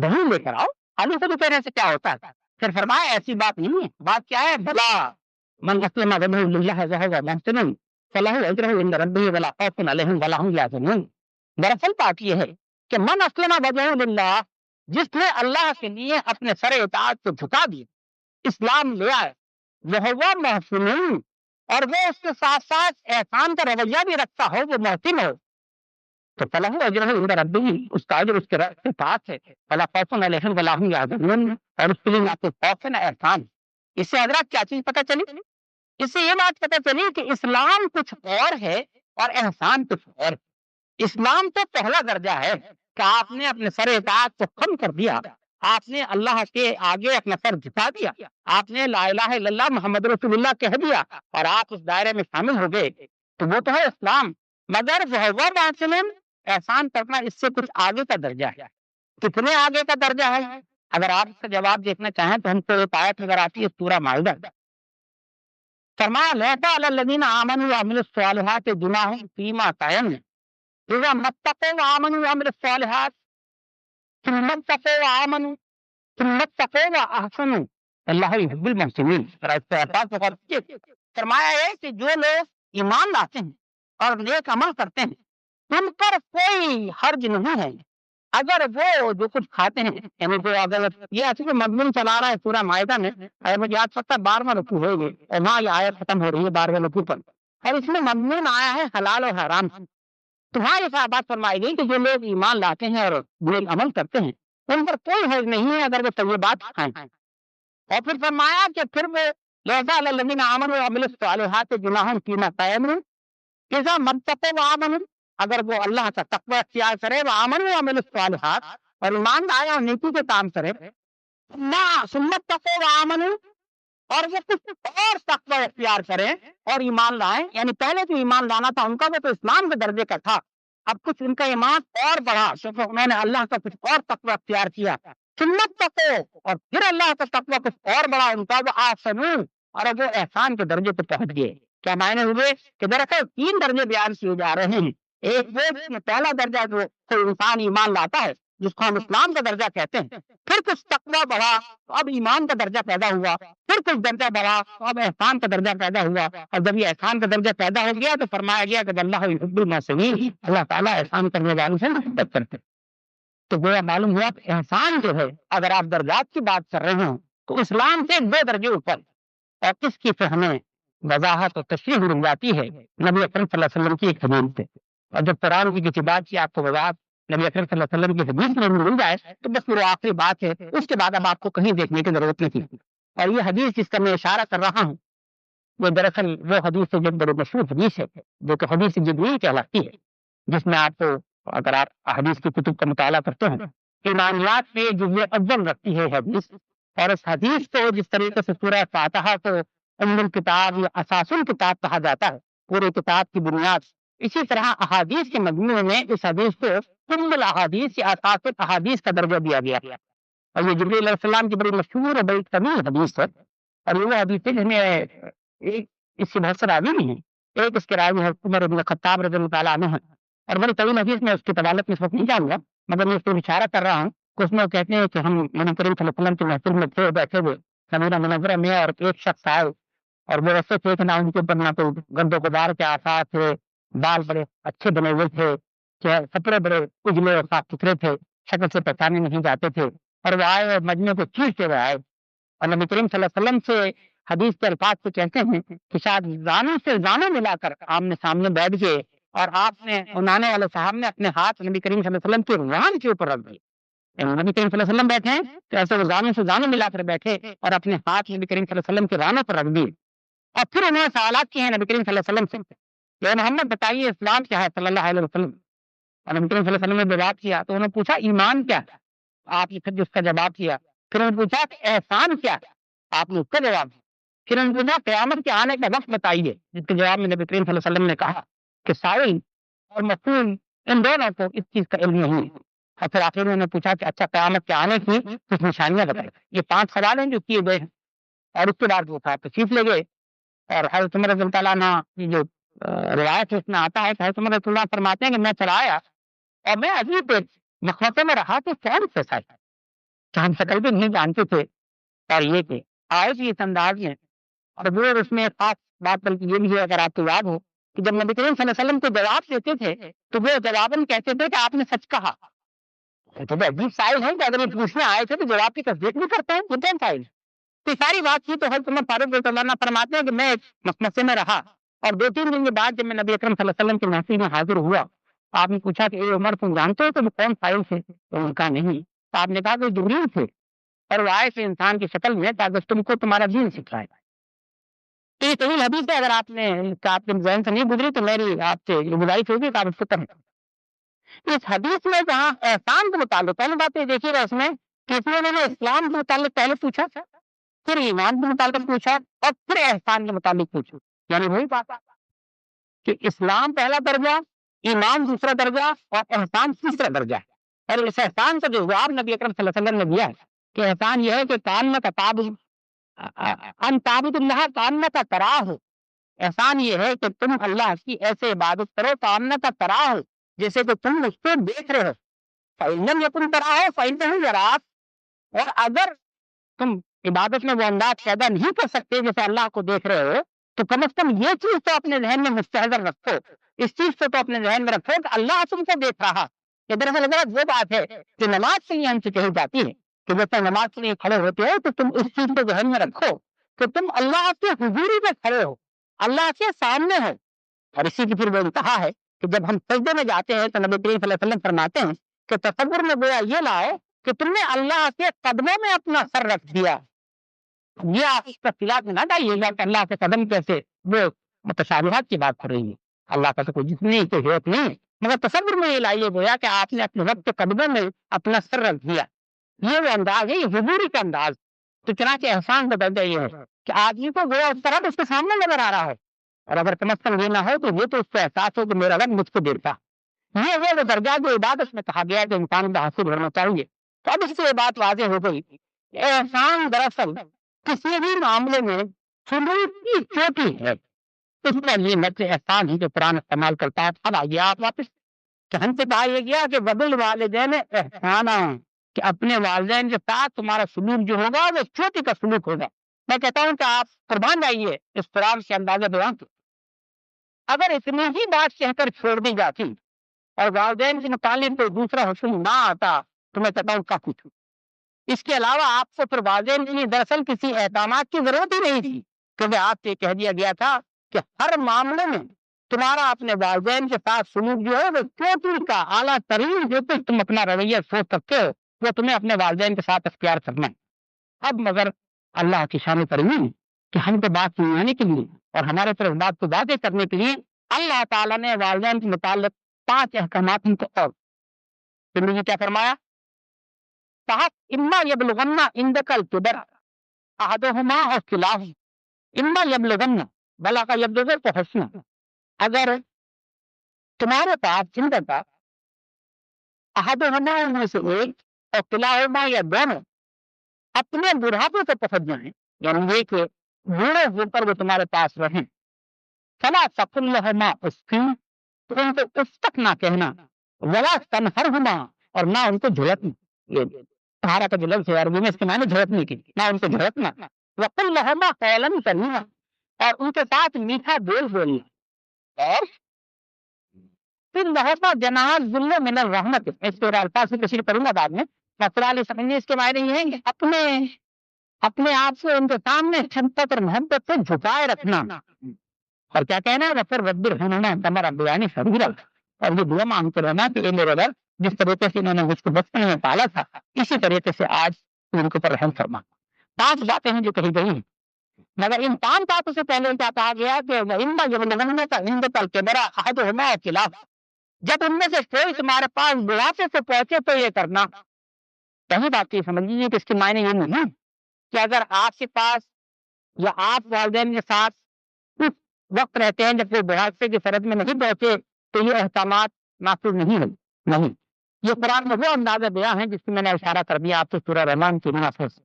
دلیل لے کر آؤ. آلو سے کہنے سے کیا ہوتا ہے؟ پھر فرمایا ایسی بات نہیں ہے. بات کیا ہے؟ بلا من اسلم وجهه لله وهو محسن فله اجره عند ربه ولا خوف عليهم ولا هم يحزنون. دراصل بات یہ ہے کہ من اسلم وجهه لله جس نے اللہ کے لیے اپنے سر اطاعت کو جھکا دیا, اسلام لے آئے, وهو محسن اور وہ اس کے ساتھ ساتھ احسان کا رویہ بھی رکھتا ہو, وہ محسن ہو تو فله اجره عند ربه. اس کا اجر اس کے رب کے پاس ہے. ولا خوف عليهم ولا هم يحزنون. اور اس کے لیے نہ تو خوف ہے نہ احسان. اس سے حضرات کیا چیز پتہ چلی؟ اس سے یہ بات پتہ چلی کہ اسلام کچھ اور ہے اور احسان کچھ اور ہے. اسلام تو پہلا درجہ ہے کہ آپ نے اپنے سر اطاعت کو کم کر دیا، آپ نے اللہ کے آگے اپنا سر جھکا دیا، آپ نے لا الہ الا اللہ محمد رسول اللہ کہہ دیا اور آپ اس دائرے میں شامل ہو گئے، تو وہ تو ہے اسلام۔ مگر وہ باطن احسان کرنا اس سے کچھ آگے کا درجہ ہے۔ کتنے آگے کا درجہ ہے؟ اگر آپ اس کا جواب دیکھنا چاہیں تو ہم کو ایک آیت نظر آتی ہے سورہ مائدہ، فرمایا لیس علی الذین آمنوا وعملوا الصالحات جناح فیما طعموا اذا ما اتقوا وآمنوا وعملوا الصالحات ثم اتقوا وآمنوا ثم اتقوا واحسنوا اللہ یحب المحسنین۔ فرمایا ہے کہ جو لوگ ایمان لاتے ہیں اور نیک عمل کرتے ہیں ان پر کوئی حرج نہیں ہے اگر وہ جو کچھ کھاتے ہیں، یعنی کہ اگر یہ اصل میں مضمون چلا رہا ہے سورہ مائدہ میں، مجھے یاد پڑتا ہے 12واں رکوع ہو گئے اور وہاں یہ آیت ختم ہو رہی ہے 12ویں رکوع پر، اور اس میں مضمون آیا ہے حلال اور حرام۔ تو وہاں یہ بات فرمائی گئی کہ جو لوگ ایمان لاتے ہیں اور نیک عمل کرتے ہیں ان پر کوئی حرج نہیں ہے اگر وہ طیبات کھائیں، اور پھر فرمایا کہ پھر وہ لیس علی الذین آمنوا وعملوا الصالحات جناح فیما طعموا اذا ما اتقوا وآمنوا، اگر وہ اللہ کا تقوی اختیار کرے وآمنوا وعملوا الصالحات اور ایمان لائے اور نیکی کے کام کرے، ثم اتقوا وآمنوا اور وہ کچھ اور تقوی اختیار کریں اور ایمان لائیں، یعنی پہلے جو ایمان لانا تھا ان کا وہ تو اسلام کے درجے کا تھا، اب کچھ ان کا ایمان اور بڑھا کیونکہ انہوں نے اللہ کا کچھ اور تقوی اختیار کیا، سنت تقوی اور پھر اللہ کا تقوی کچھ اور بڑھا ان کا، وہ آسنون اور اب وہ احسان کے درجے پہ پہنچ گئے۔ کیا معنی ہوئے کہ دراصل 3 درجے بیان کیے جا رہے ہیں، ایک وہ جس میں پہلا درجہ جو کوئی انسان ایمان لاتا ہے جس کو ہم اسلام کا درجہ کہتے ہیں، پھر کچھ تقوی بڑھا تو اب ایمان کا درجہ پیدا ہوا، پھر کچھ درجہ بڑھا تو اب احسان کا درجہ پیدا ہوا، اور جب یہ احسان کا درجہ پیدا ہو گیا تو فرمایا گیا کہ اللہ یحب المحسنین، اللہ تعالیٰ احسان کرنے والوں سے محبت کرتے۔ تو گویا معلوم ہوا کہ احسان جو ہے اگر آپ درجات کی بات کر رہے ہوں تو اسلام سے 2 درجے اوپر، اور کس کی پہ ہمیں وضاحت اور تشریح مل جاتی ہے نبی اکرم صلی اللہ علیہ وسلم کی ایک حدیث سے، اور جب قرآن کی کسی بات کی آپ کو وضاحت نبی اکرم صلی اللہ علیہ وسلم کی حدیث میں مل جائے تو بس وہ آخری بات ہے، اس کے بعد اب آپ کو کہیں دیکھنے کی ضرورت نہیں۔ اور یہ حدیث جس کا میں اشارہ کر رہا ہوں وہ دراصل وہ حدیث ہے جو بڑی مشہور حدیث ہے، جو کہ حدیث جبریل کہلاتی ہے، جس میں آپ کو اگر آپ حدیث کی کتب کا مطالعہ کرتے ہیں ایمانیات میں جزء اول رکھتی ہے حدیث، اور اس حدیث کو جس طریقے سے سورہ فاتحہ کو ام الکتاب یا اساس الکتاب کہا جاتا ہے، پورے کتاب کی بنیاد، اسی طرح احادیث کے مجموعے میں اس حدیث کو ام الاحادیث یا اساس الاحادیث کا درجہ دیا گیا ہے، اور یہ جبریل علیہ السلام کی بڑی مشہور اور بڑی طویل حدیث ہے، اور یہ وہ حدیث ہے جس میں ایک اس کے بہت سے راوی بھی ہیں، ایک اس کے راوی ہے عمر بن خطاب رضی اللہ تعالیٰ عنہ، اور بڑی طویل حدیث میں اس کی طوالت میں اس وقت نہیں جاؤں گا، مگر میں اس کو اشارہ کر رہا ہوں کہ اس میں وہ کہتے ہیں کہ ہم نبی کریم صلی اللہ علیہ وسلم کی محفل میں تھے، بیٹھے ہوئے سمیرہ منورہ میں، اور ایک شخص آئے اور وہ ایسے تھے کہ نہ ان کے اوپر نہ تو گند و غبار کے آثار تھے، بال بڑے اچھے بنے ہوئے تھے، کپڑے بڑے اجلے اور صاف ستھرے تھے، شکل سے پہچانے نہیں جاتے تھے، اور وہ آئے اور مجمع کو چیرتے ہوئے آئے، اور نبی کریم صلی اللہ علیہ وسلم سے حدیث کے الفاظ کو کہتے ہیں کہ شاید زانوں سے زانوں ملا کر آمنے سامنے بیٹھ گئے، اور آپ نے انانے والے صاحب نے اپنے ہاتھ نبی کریم صلی اللہ علیہ وسلم کے ران کے اوپر رکھ دیے، نبی کریم صلی اللہ علیہ وسلم بیٹھے ہیں تو ایسے وہ زانوں سے زانوں ملا کر بیٹھے اور اپنے ہاتھ نبی کریم صلی اللہ علیہ وسلم کے رانوں پر رکھ دیے، اور پھر انہوں نے سوالات کیے ہیں نبی کریم صلی اللہ علیہ وسلم سے کہ محمد بتائیے اسلام کیا ہے صلی اللہ علیہ وسلم، اور نبی کریم صلی اللہ علیہ وسلم نے جواب کیا تو انہوں نے پوچھا ایمان کیا ہے، آپ نے پھر اس کا جواب کیا، پھر انہوں نے پوچھا کہ احسان کیا ہے، آپ نے اس کا جواب دیا، پھر انہوں نے پوچھا قیامت کے آنے کا وقت بتائیے، جس کے جواب میں نبی کریم صلی اللہ علیہ وسلم نے کہا کہ سائل اور مسئول ان دونوں کو اس چیز کا علم نہیں ہے، اور پھر آخر انہوں نے پوچھا کہ اچھا قیامت کے آنے کی کچھ نشانیاں بتائیں۔ یہ 5 سوال ہیں جو کیے گئے ہیں، اور اس کے بعد وہ صاحب تشریف لے گئے، اور حضرت عمر رضی اللہ تعالیٰ عنہ کی جو روایت ہے اس میں آتا ہے کہ حضرت عمر رضی اللہ فرماتے ہیں کہ میں چلا آیا اور میں عجیب مخمصے میں رہا تو فون سے ساتھ ہم شکل بھی نہیں جانتے تھے، اور یہ کہ آئے بھی اس انداز میں، اور وہ اس میں ایک خاص بات بلکہ یہ بھی ہے اگر آپ کو یاد ہو کہ جب نبی کریم صلی اللہ علیہ وسلم کو جواب دیتے تھے تو وہ جواباً کہتے تھے کہ آپ نے سچ کہا، تو عجیب سائل ہے کہ اگر یہ پوچھنے آئے تھے تو جواب کی تصدیق نہیں کرتے ہیں، وہ کون سائل؟ تو ساری بات کی تو حضرت عمر فاروق رضی اللہ عنہ فرماتے ہیں کہ میں ایک مخمصے میں رہا، اور 2-3 دن کے بعد جب میں نبی اکرم صلی اللہ علیہ وسلم کی محفل میں حاضر ہوا، آپ نے پوچھا کہ اے عمر تم جانتے ہو کہ وہ کون سائل تھے؟ تو ان کا نہیں، تو آپ نے کہا کہ جبریل تھے، اور وہ آئے تھے انسان کی شکل میں تاکہ تم کو تمہارا دین سکھائے۔ تو یہ طویل حدیث ہے، اگر آپ نے ذہن سے نہیں گزری تو میری آپ سے یہ گزارش ہوگی کہ آپ اس کو کریں۔ اس حدیث میں جہاں احسان کے متعلق پہلی بات یہ دیکھیے گا اس میں کہ اس میں انہوں نے اسلام کے متعلق پہلے پوچھا، پھر ایمان کے متعلق پوچھا اور پھر احسان کے متعلق پوچھا، یعنی وہی بات کہ اسلام پہلا درجہ، ایمان دوسرا درجہ اور احسان تیسرا درجہ ہے۔ اور اس احسان کا جو جواب نبی اکرم صلی اللہ علیہ وسلم نے دیا ہے کہ احسان یہ ہے کہ کاننا کا ان تعبد اللہ کاننا کا تراہ، احسان یہ ہے کہ تم اللہ کی ایسے عبادت کرو کاننا کا تراہ جیسے کہ تم اس کو دیکھ رہے ہو، فَإِن لَمْ يَكُنْ تَرَاهُ فَإِنَّهُ يَرَاكَ، اور اگر تم عبادت میں وہ انداز پیدا نہیں کر سکتے جیسے اللہ کو دیکھ رہے ہو تو کم از کم یہ چیز تو اپنے ذہن میں مستحضر رکھو، اس چیز کو تو اپنے ذہن میں رکھو کہ اللہ تم کو دیکھ رہا۔ کہ دراصل غلط وہ بات ہے جو نماز کے لیے ہم سے کہی جاتی ہے کہ جب تم نماز کے لیے کھڑے ہوتے ہو تو تم اس چیز کو ذہن میں رکھو کہ تم اللہ کے حضوری میں کھڑے ہو، اللہ کے سامنے ہو۔ اور اسی کی پھر وہ انتہا ہے کہ جب ہم سجدے میں جاتے ہیں تو نبی کریم صلی اللہ علیہ وسلم فرماتے ہیں کہ تصور میں گویا یہ لاؤ کہ تم نے اللہ کے قدموں میں اپنا سر رکھ دیا۔ یہ آپ اس تفصیلات میں نہ جائیے گا کہ اللہ کے قدم کیسے، وہ متشابہات کی بات کر رہی ہے، اللہ کا تو کوئی جسم نہیں، کوئی ضرورت نہیں ہے، مگر تصور میں یہ لائیے گویا کہ آپ نے اپنے رب کے قدموں میں اپنا سر رکھ دیا۔ یہ وہ انداز ہے، یہ حضوری کا انداز۔ تو چنانچہ احسان کا درجہ یہ ہے کہ آدمی کو گویا اس طرح اس کے سامنے نظر آ رہا ہے، اور اگر کم از کم یہ نہ ہو تو یہ تو اس کو احساس ہو کہ میرا رب مجھ کو دیکھتا۔ یہ وہ درجہ جو عبادت میں کہا گیا ہے کہ انسان کو حاصل ہونا چاہیے۔ تو اب اس سے یہ بات واضح ہو گئی کہ احسان دراصل کسی بھی معاملے میں سلوک کی چوٹی ہے، اس میں یہ لفظ احسان ہی جو قرآن استعمال کرتا ہے۔ اب آئیے آپ واپس کہ ہم سے کہا یہ گیا کہ وبالوالدین احسانا، کہ اپنے والدین کے ساتھ تمہارا سلوک جو ہوگا وہ چوٹی کا سلوک ہوگا۔ میں کہتا ہوں کہ آپ قربان جائیے اس قرآن سے اندازہ بیان کو، اگر اتنی ہی بات کہہ کر چھوڑ دی جاتی اور والدین کے متعلق کوئی دوسرا حکم نہ آتا تو میں کہتا ہوں کا کچھ۔ اس کے علاوہ آپ کو پھر والدین کے لیے دراصل کسی احکامات کی ضرورت ہی نہیں تھی، کیونکہ آپ سے کہہ دیا گیا تھا کہ ہر معاملے میں تمہارا اپنے والدین کے ساتھ سلوک جو ہے وہ چوٹی کا اعلیٰ ترین جو کچھ تم اپنا رویہ سوچ سکتے ہو وہ تمہیں اپنے والدین کے ساتھ اختیار کرنا ہے۔ اب مگر اللہ کی شان ترمیم کہ ہم کو بات سنانے کے لیے اور ہمارے طرف بات کو واضح کرنے کے لیے اللہ تعالیٰ نے والدین کے متعلق 5 احکامات ہم کو اور زندگی کیا فرمایا؟ اما یبلغن عندک الکبر احدہما او کلاہما، اما یبلغن بلغ یبلغ فحسن، اگر تمہارے پاس عندک احدہما ان میں سے ایک اور کلاہما یا دونوں اپنے بڑھاپے سے پہنچ جائیں، یعنی یہ کہ بوڑھے ہو کر وہ تمہارے پاس رہیں، فلا تقل لہما اف، تو ان کو اف تک نہ کہنا، ولا تنہرہما، اور نہ ان کو جھڑکنا۔ یہ طہارا کا جو لفظ ہے عربی میں اس کے معنی جھڑکنے کی، نہ ان کو جھڑکنا۔ وقل لہما قولا کریما، اور ان کے ساتھ میٹھا بول بولنا۔ اور پھر لہما جناح الذل من الرحمت، اس کے الفاظ سے تشریح کروں گا بعد میں، مسئلہ علیہ سمجھنے اس کے معنی یہ ہیں کہ اپنے آپ سے ان کے سامنے شفقت اور محبت سے جھکائے رکھنا، اور کیا کہنا ہے رفر رب الرحمن انتما ربیانی صغیرا، اور یہ دعا مانگتے رہنا کہ اے میرے رب جس طریقے سے انہوں نے مجھ کو بچپن میں پالا تھا اسی طریقے سے آج ان کے اوپر رحم فرما۔ 5 باتیں ہیں جو کہی گئی ہیں، مگر ان 5 باتوں سے پہلے کیا کہا گیا کہ وَإِمَّا يَبْلُغَنَّ عِندَكَ الْكِبَرَ أَحَدُهُمَا أَوْ كِلَاهُمَا، جب ان میں سے کوئی تمہارے پاس بڑھاپے سے پہنچے تو یہ کرنا۔ پہلی بات یہ سمجھ لیجیے کہ اس کے معنی یہ نہیں کہ اگر آپ کے پاس یا آپ والدین کے ساتھ کچھ وقت رہتے ہیں جب کوئی بڑھاپے کی فرد میں نہیں پہنچے تو یہ احکامات نافذ نہیں ہوئی، نہیں، یہ قرآن میں وہ اندازہ بیان ہے جس سے میں نے اشارہ کر دیا آپ کو سورہ رحمان کی مناسبت سے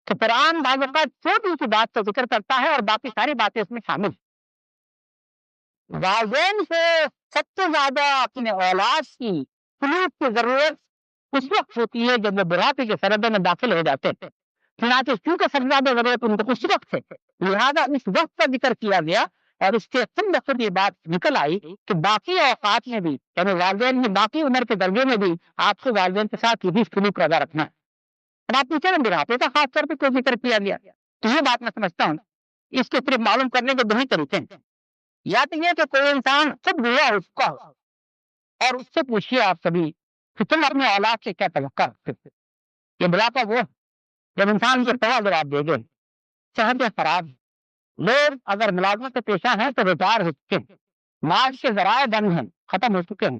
کہ قرآن بعض اوقات چھوٹی سی بات کا ذکر کرتا ہے اور باقی ساری باتیں اس میں شامل ہیں۔ والدین کو سب سے زیادہ اپنے اولاد کی سلوک کی ضرورت اس وقت ہوتی ہے جب وہ بڑھاپے کے سرحدوں میں داخل ہو جاتے ہیں، چنانچہ کیونکہ سب سے زیادہ ضرورت ان کو اس وقت ہے، لہذا اس وقت کا ذکر کیا گیا، اور اس کے خود بخود یہ بات نکل آئی کہ باقی اوقات میں بھی یعنی والدین کی باقی عمر کے درجے میں بھی آپ کو والدین کے ساتھ یہی سلوک ادا رکھنا ہے۔ اب آپ پوچھیں نا بڑھاپے کا خاص طور پہ کوئی ذکر کیا گیا، تو یہ بات میں سمجھتا ہوں اس کے صرف معلوم کرنے کے 2 ہی طریقے ہیں، یا تو یہ کہ کوئی انسان خود بوڑھا ہو چکا ہو اور اس سے پوچھیے آپ سبھی کہ تم اپنے اولاد سے کیا توقع رکھتے تھے۔ یہ بڑھاپا وہ جب انسان کو سوا جواب دے گئے، صحت خراب، لوگ اگر ملازمت سے پیشہ ہیں تو ریٹائر ہو چکے ہیں، معاش کے ذرائع بند ہیں، ختم ہو چکے ہیں،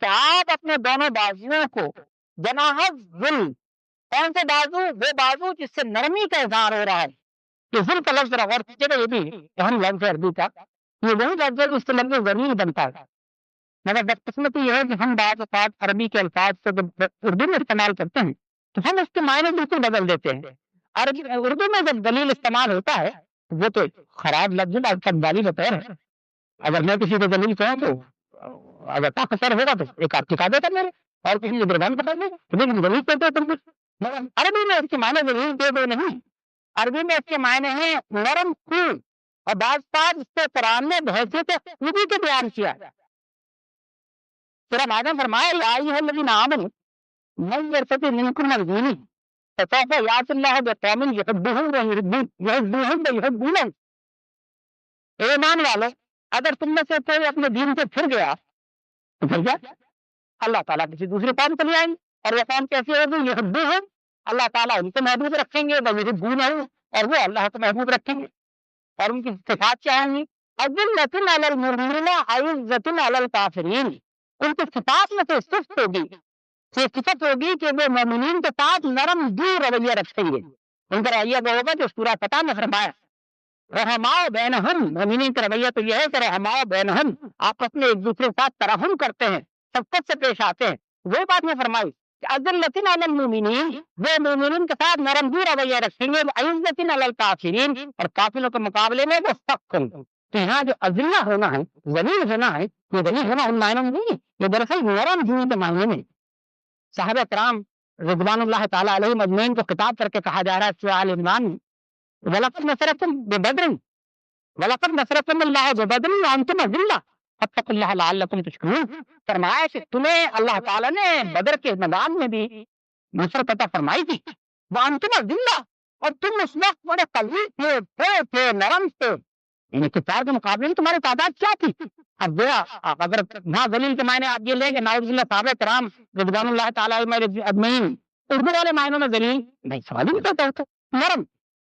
کہ آپ اپنے دونوں بازوؤں کو جناح ذل، کون سے بازو؟ وہ بازو جس سے نرمی کا اظہار ہو رہا ہے. یہ ذل کا لفظ ذرا غور کیجیے گا، یہ بھی اہم لفظ ہے عربی کا. یہ وہی لفظ ہے جس سے لفظ زمین بنتا ہے. مگر بدقسمتی یہ ہے کہ ہم بعض اوقات عربی کے الفاظ کو جب اردو میں استعمال کرتے ہیں تو ہم اس کے معنی بالکل بدل دیتے ہیں. اردو میں جب دلیل استعمال ہوتا ہے وہ تو خراب لفظ ہے، بطور ہے. اگر میں کسی کو دلیل کہوں تو اگر طاقتور ہوگا تو ایک آپ چکا دیتا میرے، اور کسی کو گردان پکڑ لے گا، لیکن دلیل کہتے ہو تم کچھ. مگر عربی میں اس کے معنی دلیل دے دو نہیں، عربی میں اس کے معنی ہیں نرم خو. اور بعض بات اس سے قرآن نے بحیثیت خوبی کے بیان کیا. سورہ مائدہ فرمایا یا ایھا الذین آمنوا من یرتد منکم عن دینہ فسوف یأتی اللہ بقوم یحبهم ویحبونہ. اے ایمان والو، اگر تم میں سے کوئی اپنے دین سے پھر گیا تو پھر کیا؟ اللہ تعالیٰ کسی دوسرے قوم کو لے آئیں گے، اور وہ قوم کیسی ہوگی؟ یحبهم، اللہ تعالیٰ ان کو محبوب رکھیں گے، ویحبونہ، اور وہ اللہ کو محبوب رکھیں گے. اور ان کی صفات کیا ہوں گی؟ اذلۃ علی المؤمنین اعزۃ علی الکافرین. ان کی صفات میں سے صفت ہوگی، یہ صفت ہوگی کہ وہ مومنین کے ساتھ نرم دور رویہ رکھیں گے. ان کا رویہ وہ ہوگا جو سورہ فتح میں فرمایا رحماء بینہم. مومنین کا رویہ تو یہ ہے کہ رحماء بینہم، آپس میں ایک دوسرے کے ساتھ ترحم کرتے ہیں، شفقت سے پیش آتے ہیں. وہی بات میں فرمائی کہ اذلۃ علی المؤمنین، وہ مومنین کے ساتھ نرم دور رویہ رکھیں گے، اعزۃ علی الکافرین، اور کافروں کے مقابلے میں وہ سخت ہوں گے. تو یہاں جو اذلہ ہونا ہے، ذلیل ہونا ہے، یہ ذلیل ہونا ان معنوں میں نہیں ہے، یہ دراصل نرم ہونے کے معنی میں. صحابہ کرام رضوان اللہ تعالیٰ علیہ مجمعین کو خطاب کر کے کہا جا رہا ہے سورہ آل عمران میں وَلَقَدْ نَصَرَكُمْ بِبَدْرٍ وَلَقَدْ نَصَرَكُمُ اللَّهُ بِبَدْرٍ وَأَنْتُمْ أَذِلَّةٌ فَاتَّقُوا اللَّهَ لَعَلَّكُمْ تَشْكُرُونَ. فرمایا کہ تمہیں اللہ تعالیٰ نے بدر کے میدان میں بھی نصرت عطا فرمائی تھی، وَأَنْتُمْ أَذِلَّةٌ، اور تم اس وقت بڑے قوی تھے، نرم تھے. یعنی کفار کے مقابلے میں تمہاری تعداد کیا تھی؟ اب اگر وہاں ذلیل کے معنی آپ یہ لیں کہ نعوذ باللہ صحابہ کرام رضوان اللہ تعالیٰ علیہم اجمعین اردو والے معنوں میں ذلیل نہیں، سوال ہی نہیں کرتا ہوتا. نرم،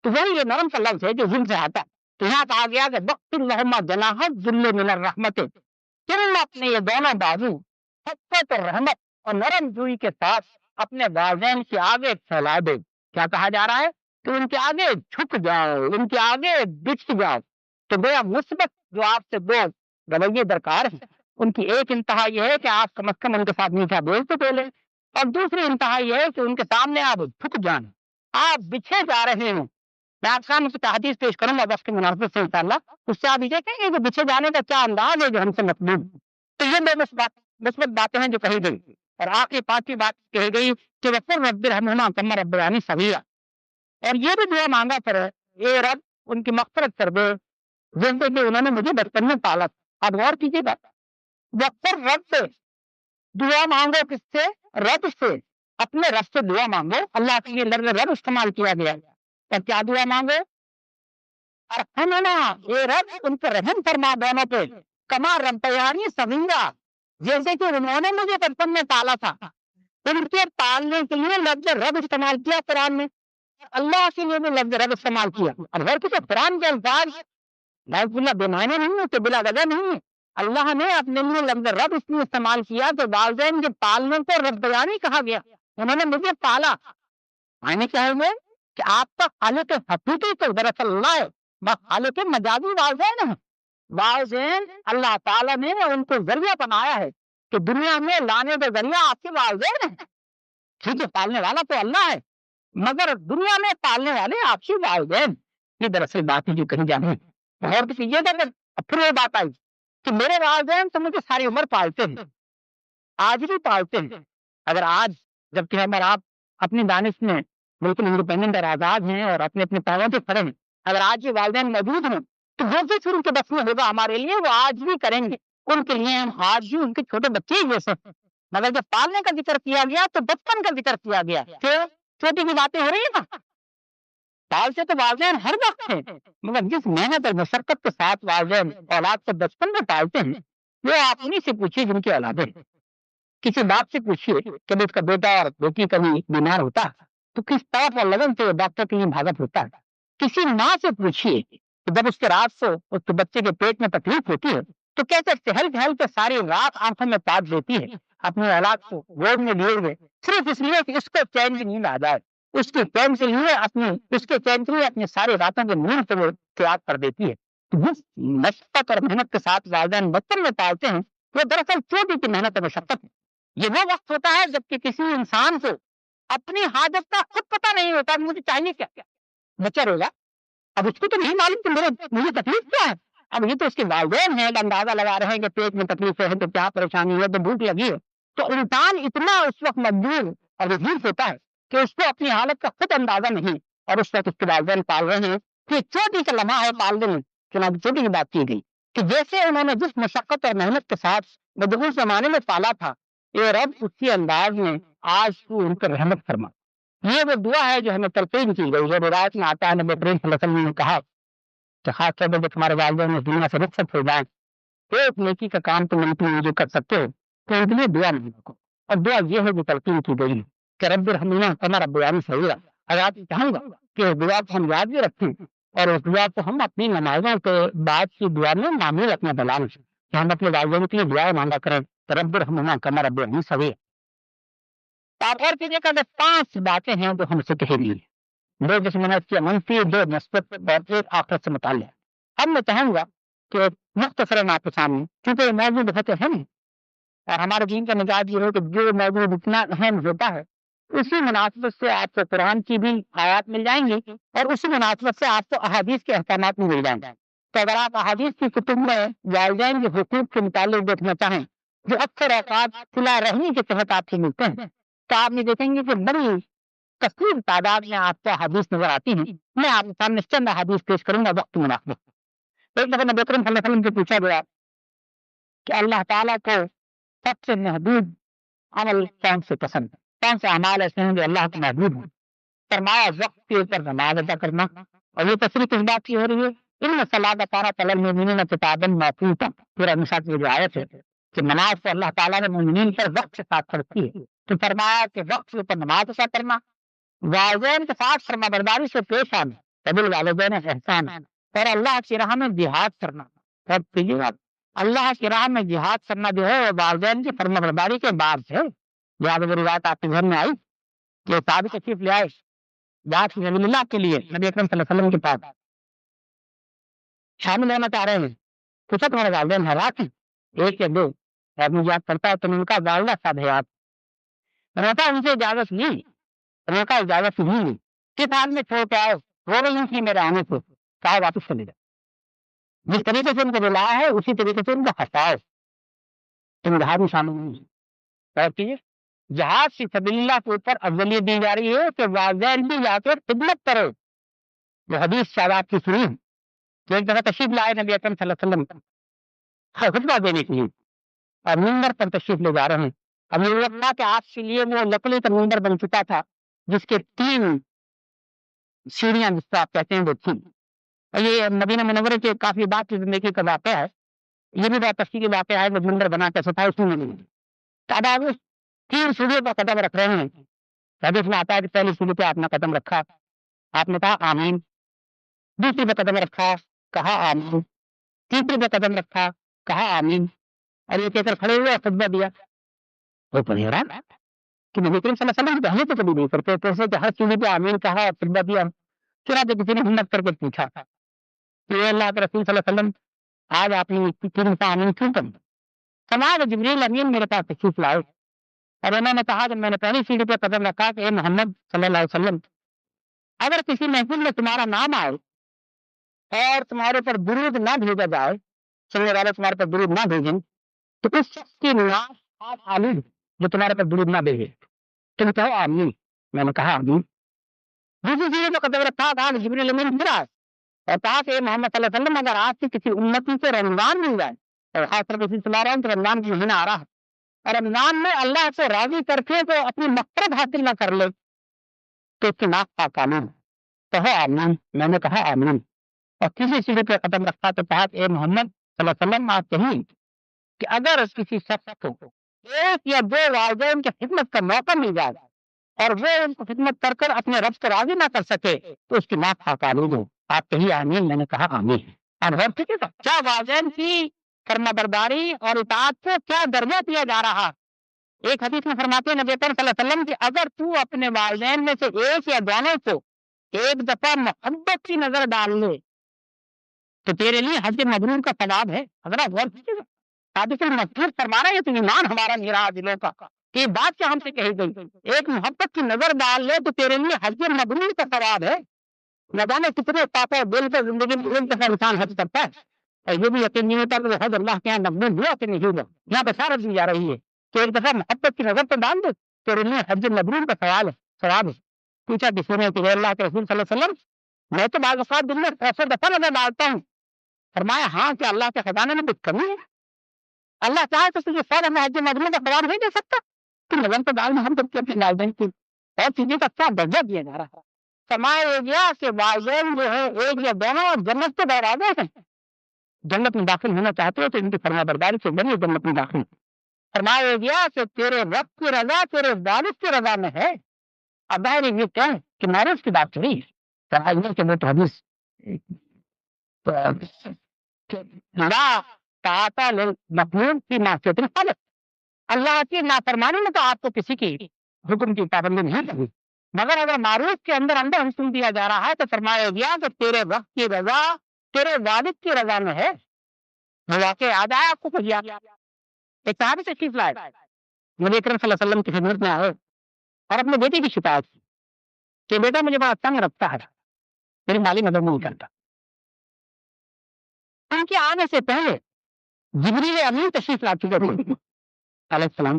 تو وہی یہ نرم کا لفظ ہے جو ذل سے آتا ہے. تو یہاں کہا گیا کہ وقت اللہم جناح الذل من الرحمت، تم اپنے یہ دونوں بازو شفقت اور رحمت اور نرم جوئی کے ساتھ اپنے والدین کے آگے پھیلا دے. کیا کہا جا رہا ہے؟ کہ ان کے آگے جھک جاؤ، ان کے آگے بچھ جاؤ. تو گویا مثبت جو آپ سے دو رویے درکار ہیں، ان کی ایک انتہا یہ ہے کہ آپ کم از کم ان کے ساتھ میٹھا بول تو بولیں، اور دوسری انتہا یہ ہے کہ ان کے سامنے آپ جھک جائیں، آپ بچھے جا رہے ہیں. میں آپ سامنے سے حدیث پیش کروں گا وقت کی مناسبت سے انشاءاللہ، اس سے آپ یہ کہیں گے کہ بچھے جانے کا کیا انداز ہے جو ہم سے مطلوب. تو یہ بے مثبت باتیں ہیں جو کہی گئی. اور آخری پانچویں بات کہی گئی کہ وقر رب ارحمہما کما ربیانی صغیرا، اور یہ بھی دعا مانگا پھر اے رب ان کی مغفرت کر دے جیسے کہ انہوں نے مجھے بچپن میں پالا. آپ غور کیجیے گا، وقر رب سے دعا مانگو، کس سے؟ رب سے. اپنے رب سے دعا مانگو. اللہ کے لیے لفظ رب استعمال کیا گیا. اور کیا دعا مانگو؟ ارحمنا، اے رب ان پر رحم فرما دونوں پہ، کما ربیانی صغیرا، جیسے کہ انہوں نے مجھے بچپن میں پالا تھا. ان کے پالنے کے لیے لفظ رب استعمال کیا قرآن میں، اللہ کے لیے بھی لفظ رب استعمال کیا. اور ہر کسی قرآن کے الفاظ اللہ بے معنی نہیں ہے کہ بلا وجہ نہیں ہے. اللہ نے اپنے لیے لفظ رب اس لیے استعمال کیا کہ والدین کے پالنے کو ربیانی کہا گیا، انہوں نے مجھے پالا. معنی کیا ہے کہ آپ کا خالق حقیقی تو دراصل اللہ ہے، خالق مجازی والدین ہیں. والدین اللہ تعالیٰ نے ان کو ذریعہ بنایا ہے کہ دنیا میں لانے کا ذریعہ آپ کے والدین ہیں. ٹھیک ہے، پالنے والا تو اللہ ہے، مگر دنیا میں پالنے والے آپ کے والدین. یہ دراصل بات ہے جو کہیں جانے اور کسی یہ پھر وہ بات آئی کہ میرے والدین تو مجھے ساری عمر پالتے ہیں، آج بھی پالتے ہیں. اگر آج جبکہ ہم اور آپ اپنی دانش میں بالکل انڈیپینڈنٹ اور آزاد ہیں اور اپنے اپنے پیروں پہ کھڑے ہیں، اگر آج بھی والدین موجود ہیں تو وہ بھی پھر ان کے بس میں ہوگا ہمارے لیے، وہ آج بھی کریں گے. ان کے لیے ہم آج بھی ان کے چھوٹے بچے ہی جیسے ہیں. مگر جب پالنے کا ذکر کیا گیا تو بچپن کا ذکر کیا گیا. چھوٹی کی باتیں ہو رہی ہیں نا، پال سے تو والدین ہر وقت ہیں، مگر جس محنت اور مشقت کے ساتھ والدین اولاد کو بچپن میں پالتے ہیں وہ آپ انہیں سے پوچھیے جن کی اولادیں ہیں. کسی باپ سے پوچھیے کہ اس کا بیٹا اور بیٹی کبھی بیمار ہوتا ہے تو کس طرح اور لگن سے ڈاکٹر کے لیے بھاگت ہوتا ہے. کسی ماں سے پوچھیے کہ جب اس کے رات سے اس کے بچے کے پیٹ میں تکلیف ہوتی ہے تو کیسے چہل پہل کے ساری رات آنکھوں میں تاج دیتی ہے اپنی اولاد کو گود میں لیے ہوئے، صرف اس لیے کہ اس کو چین کی نیند آ جائے، اس کے چین کے لیے اپنی ساری راتوں کی نیند کو وہ تیاگ کر دیتی ہے۔ تو جس مشقت اور محنت کے ساتھ والدین بچپن میں پالتے ہیں وہ دراصل چھوٹی کی محنت اور مشقت ہے۔ یہ وہ وقت ہوتا ہے جبکہ کسی انسان کو اپنی حاجت کا خود پتہ نہیں ہوتا کہ مجھے چاہیے کیا کیا۔ بچہ روگا، اب اس کو تو نہیں معلوم کہ مجھے تکلیف کیا ہے، اب یہ تو اس کے والدین ہیں اندازہ لگا رہے ہیں کہ پیٹ میں تکلیف ہے تو کیا پریشانی ہے، تو بھوک لگی ہے۔ تو انسان اتنا اس وقت مجبور اور وزیر ہوتا ہے کہ اس کو اپنی حالت کا خود اندازہ نہیں، اور اس وقت اس کے والدین پال رہے ہیں کہ چھوٹی کا لمحہ ہے پالنے میں۔ چنانچہ چھوٹی کی بات کی گئی کہ جیسے انہوں نے جس مشقت اور محنت کے ساتھ مدعو زمانے میں پالا تھا، یہ رب اسی انداز میں آج تو ان پر رحمت فرما۔ یہ وہ دعا ہے جو ہمیں تلقین کی گئی ہے۔ روایت میں آتا ہے نبی کریم صلی اللہ علیہ وسلم نے کہا کہ خاص طور پر جب تمہارے والدین اس دنیا سے رخصت ہو جائیں، ایک نیکی کا کام تم جو کر سکتے ہو تو ان کے لیے دعا نہیں رکھو، اور دعا یہ ہے جو تلقین کی گئی ہے کہ رب ارحمنا کما ربیانی صغیرا۔ اگر آپ چاہوں گا کہ اس دعا کو ہم یاد بھی رکھیں اور اس دعا کو ہم اپنی نمازوں کے بعد کی دعا میں معمول اپنا بلائیں کہ ہم اپنے والدین کے لیے دعا مانگا کریں کہ رب ارحمنا کما ربیانی صغیرا۔ آپ غور کیجیے کہ 5 باتیں ہیں جو ہم سے کہی گئی ہیں، 2 جس میں نے کیا منفی، 2 مثبت اور 1 آخرت سے متعلق۔ اب میں چاہوں گا کہ مختصراً آپ کے سامنے، کیونکہ یہ موضوع بہت اہم ہے اور ہمارے دین کا مزاج یہ ہے کہ جو موضوع اتنا اہم ہوتا ہے اسی مناسبت سے آپ کو قرآن کی بھی آیات مل جائیں گی اور اسی مناسبت سے آپ کو احادیث کے احکامات بھی مل جائیں گے۔ تو اگر آپ احادیث کی کتب میں والدین کے حقوق کے متعلق دیکھنا چاہیں جو اکثر اوقات صلہ رحمی کے تحت آپ سے ملتے ہیں، تو آپ یہ دیکھیں گے کہ بڑی کثیر تعداد میں آپ کو احادیث نظر آتی ہیں۔ میں آپ کے سامنے چند احادیث پیش کروں گا وقت مناسبت۔ ایک دفعہ نبی اکرم صلی اللہ علیہ وسلم سے پوچھا گیا کہ اللہ تعالیٰ کو سب سے محدود عمل کون سے پسند ہے، کون سے اعمال ایسے ہیں جو اللہ کو محدود ہیں؟ فرمایا وقت کے اوپر نماز ادا کرنا، اور یہ تصریح کس بات کی ہو رہی ہے؟ ان صلاۃ کانت علی المؤمنین کتابا موقوتا، پورا نشاط کی جو آیت ہے کہ نماز کو اللہ تعالیٰ نے مومنین پر وقت کے ساتھ فرض کی ہے، تو فرمایا کہ وقت کے اوپر نماز ادا کرنا، والدین کے ساتھ فرما برداری سے پیش آنا، بالوالدین احسان، اور اللہ کی راہ میں جہاد کرنا۔ اور کیجیے گا اللہ کی راہ میں جہاد کرنا جو ہے وہ والدین کی فرما برداری کے بعد ہے۔ لہٰذا وہ روایت آپ کے گھر میں آئی کہ صحابی تشریف لے آئے جہاد فی سبیل اللہ کے لیے نبی اکرم صلی اللہ علیہ وسلم کے پاس شامل ہونا چاہ رہے ہیں۔ پوچھا تمہارے والدین حیرات ہیں؟ 1 یا 2 آدمی یاد کرتا ہے تو ان کا والدہ صاحب حیات، میں نے کہا ان سے اجازت لی، میں نے کہا اجازت نہیں لی، کس حال میں چھوڑ کے آئے؟ رو رہی تھی میرے آنے سے، کہا واپس چلے جائے، جس طریقے سے ان کو بلایا ہے اسی طریقے سے ان کو ہٹاؤ، تم جہاد میں شامل نہیں ہے۔ کیجیے جہاد فی سبیل اللہ کے اوپر افضلیت دی جا رہی ہے کہ والدین بھی جا کر خدمت کرو۔ جو حدیث شہادات کی سنی کہ ایک دفعہ تشریف لائے نبی اکرم صلی اللہ علیہ وسلم خطبہ دینے کے لیے اور منبر پر تشریف لے جا رہے ہیں۔ اب یہ لگتا کہ آپ کے لیے وہ لکڑی کا منبر بن چکا تھا جس کے 3 سیڑھیاں جس کو آپ کہتے ہیں وہ تھی، اور یہ مدینہ منورہ کے کافی بعد کی زندگی کا واقعہ ہے، یہ بھی بہت تفصیلی واقعہ ہے۔ وہ منبر بنا کے صفائی اس میں ملی تعداد 3 سیڑھیوں پر قدم رکھ رہے ہیں۔ حدیث میں آتا ہے کہ پہلی سیڑھی پہ آپ نے قدم رکھا، آپ نے کہا آمین، دوسری پہ قدم رکھا، کہا آمین، تیسری پہ قدم رکھا، کہا آمین، اور یہ کہہ کر کھڑے ہوئے خطبہ دیا۔ وہ بڑی حیران کہ نبی کریم صلی اللہ علیہ وسلم پہلے تو کبھی نہیں کرتے تو ایسے کہ ہر سیڑھی پہ آمین کہا اور خطبہ دیا۔ چنانچہ کسی نے ہمت کر کے پوچھا کہ اے اللہ کے رسول صلی اللہ علیہ وسلم آج آپ نے 3 دفعہ آمین کیوں کر دی؟ فرمایا کہ جبریل امین میرے پاس تشریف لائے اور انہوں نے کہا جب میں نے پہلی سیڑھی پہ قدم رکھا کہ اے محمد صلی اللہ علیہ وسلم اگر کسی محفل میں تمہارا نام آئے اور تمہارے پر درود نہ بھیجا جائے، سننے والے تمہارے پر درود نہ بھیجیں، تو اس شخص کی ناش آپ آمین جو تمہارے پر درود نہ بھیجے، تم کہو آمین۔ میں نے کہا آمین۔ دوسری چیزیں جو قدم رکھا کہا کہ جبریل امین پھر آئے اور کہا کہ محمد صلی اللہ علیہ وسلم اگر آپ کی کسی امتی سے رمضان مل جائے، اور خاص طور پر چلا رہا ہوں کہ رمضان کا مہینہ آ رہا ہے اور رمضان میں اللہ سے راضی کر کے تو اپنی مغفرت حاصل نہ کر لے تو اس کی ناک پاک آمین، کہو آمین۔ میں نے کہا آمین۔ اور کسی سیڑھی پہ قدم رکھا تو کہا کہ اے محمد صلی اللہ علیہ وسلم آپ کہیں کہ اگر کسی شخص کو 1 یا 2 والدین کی خدمت کا موقع مل جائے اور وہ ان کو خدمت کر کر اپنے رب سے راضی نہ کر سکے تو اس کی ناک پاک آلود ہو، آپ کہیں آمین۔ میں نے کہا آمین۔ اور کیا والدین کی فرما برداری اور اطاعت کو کیا درجہ دیا جا رہا. ایک حدیث میں فرماتے ہیں نبی کریم صلی اللہ علیہ وسلم کہ اگر تو اپنے والدین میں سے ایک یا دونوں کو ایک دفعہ محبت کی نظر ڈال لے تو تیرے لیے حج مبرور کا ثواب ہے. حضرات غور کیجیے گا، صادق المسعود فرما رہے ہیں تو ایمان ہمارا نراج دلوں کا کہ یہ بات کیا ہم سے کہی گئی. ایک محبت کی نظر ڈال لے تو تیرے لیے حج مبرور کا ثواب ہے. نہ جانے کتنے پاپا دل سے زندگی میں ایک دفعہ انسان حج کرتا ہے اور یہ بھی یقین نہیں ہوتا کہ وہ حج اللہ کے یہاں مقبول ہوا کہ نہیں ہوا. یہاں بشارت دی جا رہی ہے کہ ایک دفعہ محبت کی نظر تو ڈال دے تیرے لیے حج مبرور کا ثواب ہے. پوچھا کسی نے کہ اللہ کے رسول صلی اللہ علیہ وسلم میں تو بعض اوقات دن میں 100 دفعہ نظر ڈالتا ہوں. فرمایا ہاں کہ اللہ کے خزانے میں کچھ کمی ہے. اللہ چاہے تو تجھے سارا میں حج مبرور کا ثواب نہیں دے سکتا. تو نظر تو ڈال محبت کی اپنے والدین کی اور چیزوں کا کیا درجہ دیا جا رہا ہے. فرمایا گیا کہ والدین جو ہے ایک یا دونوں جنت کے دروازے ہیں. جنت میں داخل ہونا چاہتے ہو تو ان کی فرما برداری سے بنی جنت میں داخل. فرمایا گیا کہ تیرے رب کی رضا تیرے والد کی رضا میں ہے. اب ظاہر یہ کہیں کہ میرج کی بات کری سمجھنے کے لیے تو حدیث لا طاعت للمخلوق فی معصیۃ الخالق. اللہ کی نافرمانی میں تو آپ کو کسی کی حکم کی پابندی نہیں کرنی، مگر اگر معروف کے اندر اندر حکم دیا جا رہا ہے تو فرمایا گیا کہ تیرے رب کی رضا تیرے والد کی رضا میں ہے. وہ واقع یاد آیا آپ کو کچھ یاد؟ ایک صحابی سے چیز لائے نبی کریم صلی اللہ علیہ وسلم کی خدمت میں آئے اور اپنے بیٹے کی شکایت کی کہ بیٹا مجھے بڑا تنگ رکھتا ہے، میری مالی مدد نہیں کرتا. ان کے آنے سے پہلے جبریل امین تشریف لا چکے تھے علیہ السلام،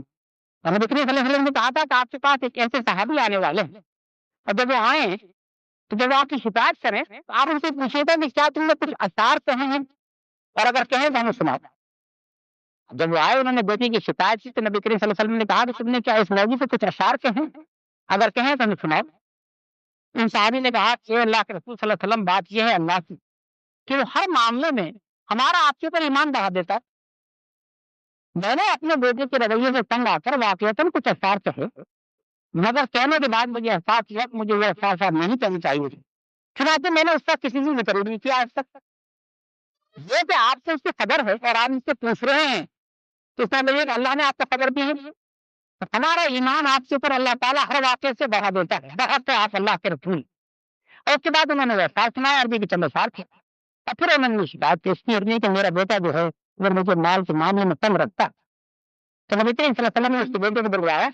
اور نبی کریم صلی اللہ علیہ وسلم نے کہا تھا کہ آپ کے پاس ایک ایسے صحابی آنے والے ہیں اور جب وہ آئیں تو جب آپ کی شکایت کریں تو آپ ان سے پوچھیے گا کہ کیا تم نے کچھ اثار کہے ہیں اور اگر کہیں تو ہمیں سناؤ. جب وہ آئے انہوں نے بیٹی کی شکایت کی تو نبی کریم صلی اللہ علیہ وسلم نے کہا کہ تم نے کیا اس موضوع سے کچھ اشعار کہے ہیں، اگر کہیں تو ہمیں سناؤ. ان صحابی نے کہا کہ اللہ کے رسول صلی اللہ علیہ وسلم بات یہ ہے اللہ کی کہ وہ ہر معاملے میں ہمارا آپ کے اوپر ایمان بڑھا دیتا ہے. میں نے اپنے بیٹے کے رویے سے تنگ آ کر واقعتاً کچھ اشعار کہے، مگر کہنے کے بعد مجھے احساس ہوا کہ مجھے یہ اشعار نہیں کہنے چاہیے تھے. چنانچہ میں نے اس کا کسی سے ذکر نہیں کیا آج تک. یہ کہ آپ سے اس کی خبر ہے اور آپ ان سے پوچھ رہے ہیں تو اس میں کہ اللہ نے آپ کو خبر دی ہے. ہمارا ایمان آپ کے اوپر اللہ تعالیٰ ہر واقعے سے بڑھا دیتا ہے، بڑھاتے آپ اللہ کے رسول. اور اس کے بعد انہوں نے ویسا سنایا عربی کے چند اشعار تھے اور پھر انہوں نے شکایت پیش کی عربی کہ میرا بیٹا جو ہے اگر مجھے مال کے معاملے میں تنگ رکھتا تو نبی کریم صلی اللہ علیہ وسلم نے اس کے بیٹے کو بلوایا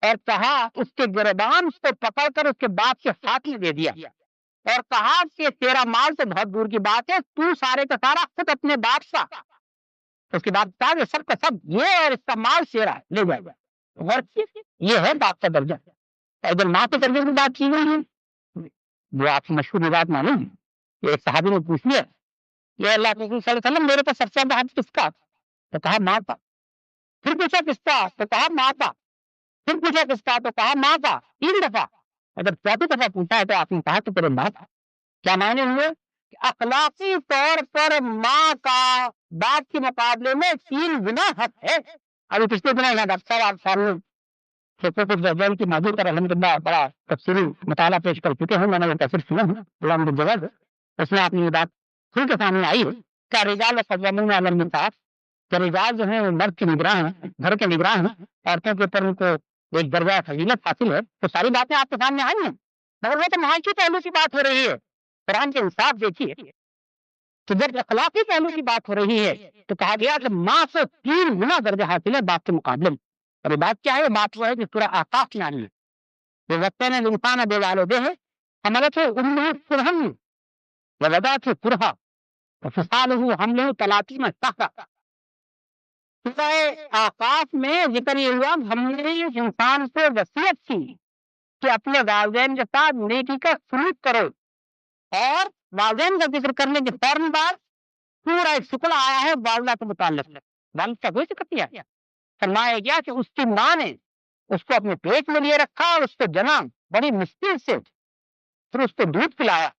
اور کہا اس کے گردان کو پکڑ کر اس کے باپ کے ہاتھ میں دے دیا اور کہا کہ تیرا مال تو بہت دور کی بات ہے، تو سارے کا سارا خود اپنے باپ کا. اس کے بعد کہا کہ سب کا سب یہ اور اس کا مال شیرا ہے لے جائے. یہ ہے باپ کا درجہ. اگر ماں کے درجے کی بات کی گئی ہے وہ آپ کی مشہور بات معلوم ہے. ایک صحابی نے پوچھ لیا یہ اللہ کے رسول صلی اللہ علیہ وسلم میرے پاس سب سے زیادہ حج کس کا؟ تو کہا ماں کا. پھر پوچھا کس کا؟ تو کہا ماں کا. پھر پوچھا کس کا؟ تو کہا ماں کا. 3 دفعہ. اگر 4تھی دفعہ پوچھا ہے تو آپ نے کہا کہ تیرے ماں کا. کیا معنی ہوئے کہ اخلاقی طور پر ماں کا باپ کے مقابلے میں 3 گنا حق ہے. ابھی پچھلے دنوں یہاں ڈاکٹر صاحب آپ سامنے کی موضوع پر الحمدللہ بڑا تفصیلی مطالعہ پیش کر چکے ہیں. میں نے وہ تفصیل سنا ہے غلام الجواد، اس میں آپ نے یہ بات کھل کے سامنے آئی ہے کہ رجال قوامون علی النساء، کہ رجال جو ہیں وہ مرد کے نگراں ہیں، گھر کے نگراں ہیں، عورتوں کے اوپر ان کو ایک درجہ فضیلت حاصل ہے. تو ساری باتیں آپ کے سامنے آئی ہیں، مگر وہ تو معاشی پہلو کی بات ہو رہی ہے. قرآن کے انصاف دیکھیے کہ جب اخلاقی پہلو کی بات ہو رہی ہے تو کہا گیا کہ ماں سے 3 گنا درجہ حاصل ہے باپ کے مقابلے میں. اور یہ بات کیا ہے؟ بات وہ ہے کہ سورہ آقاف میں آنی ہے. وقتین الانسان بوالدیہ حملتہ امہ کرہا ووضعتہ کرہا وفصالہ حملہ 30 شہرا. سورہ آقاف میں ذکر یہ ہوا ہم نے انسان سے وصیت کی کہ اپنے والدین کے ساتھ نیکی کا سلوک کرو، اور والدین کا ذکر کرنے کے فوراً بعد پورا ایک شکل آیا ہے والدہ کے متعلق. والد کا کوئی ذکر کیا فرمایا گیا کہ اس کی ماں نے اس کو اپنے پیٹ میں لیے رکھا اور اس کو جنا بڑی مشکل سے، پھر اس کو دودھ پلایا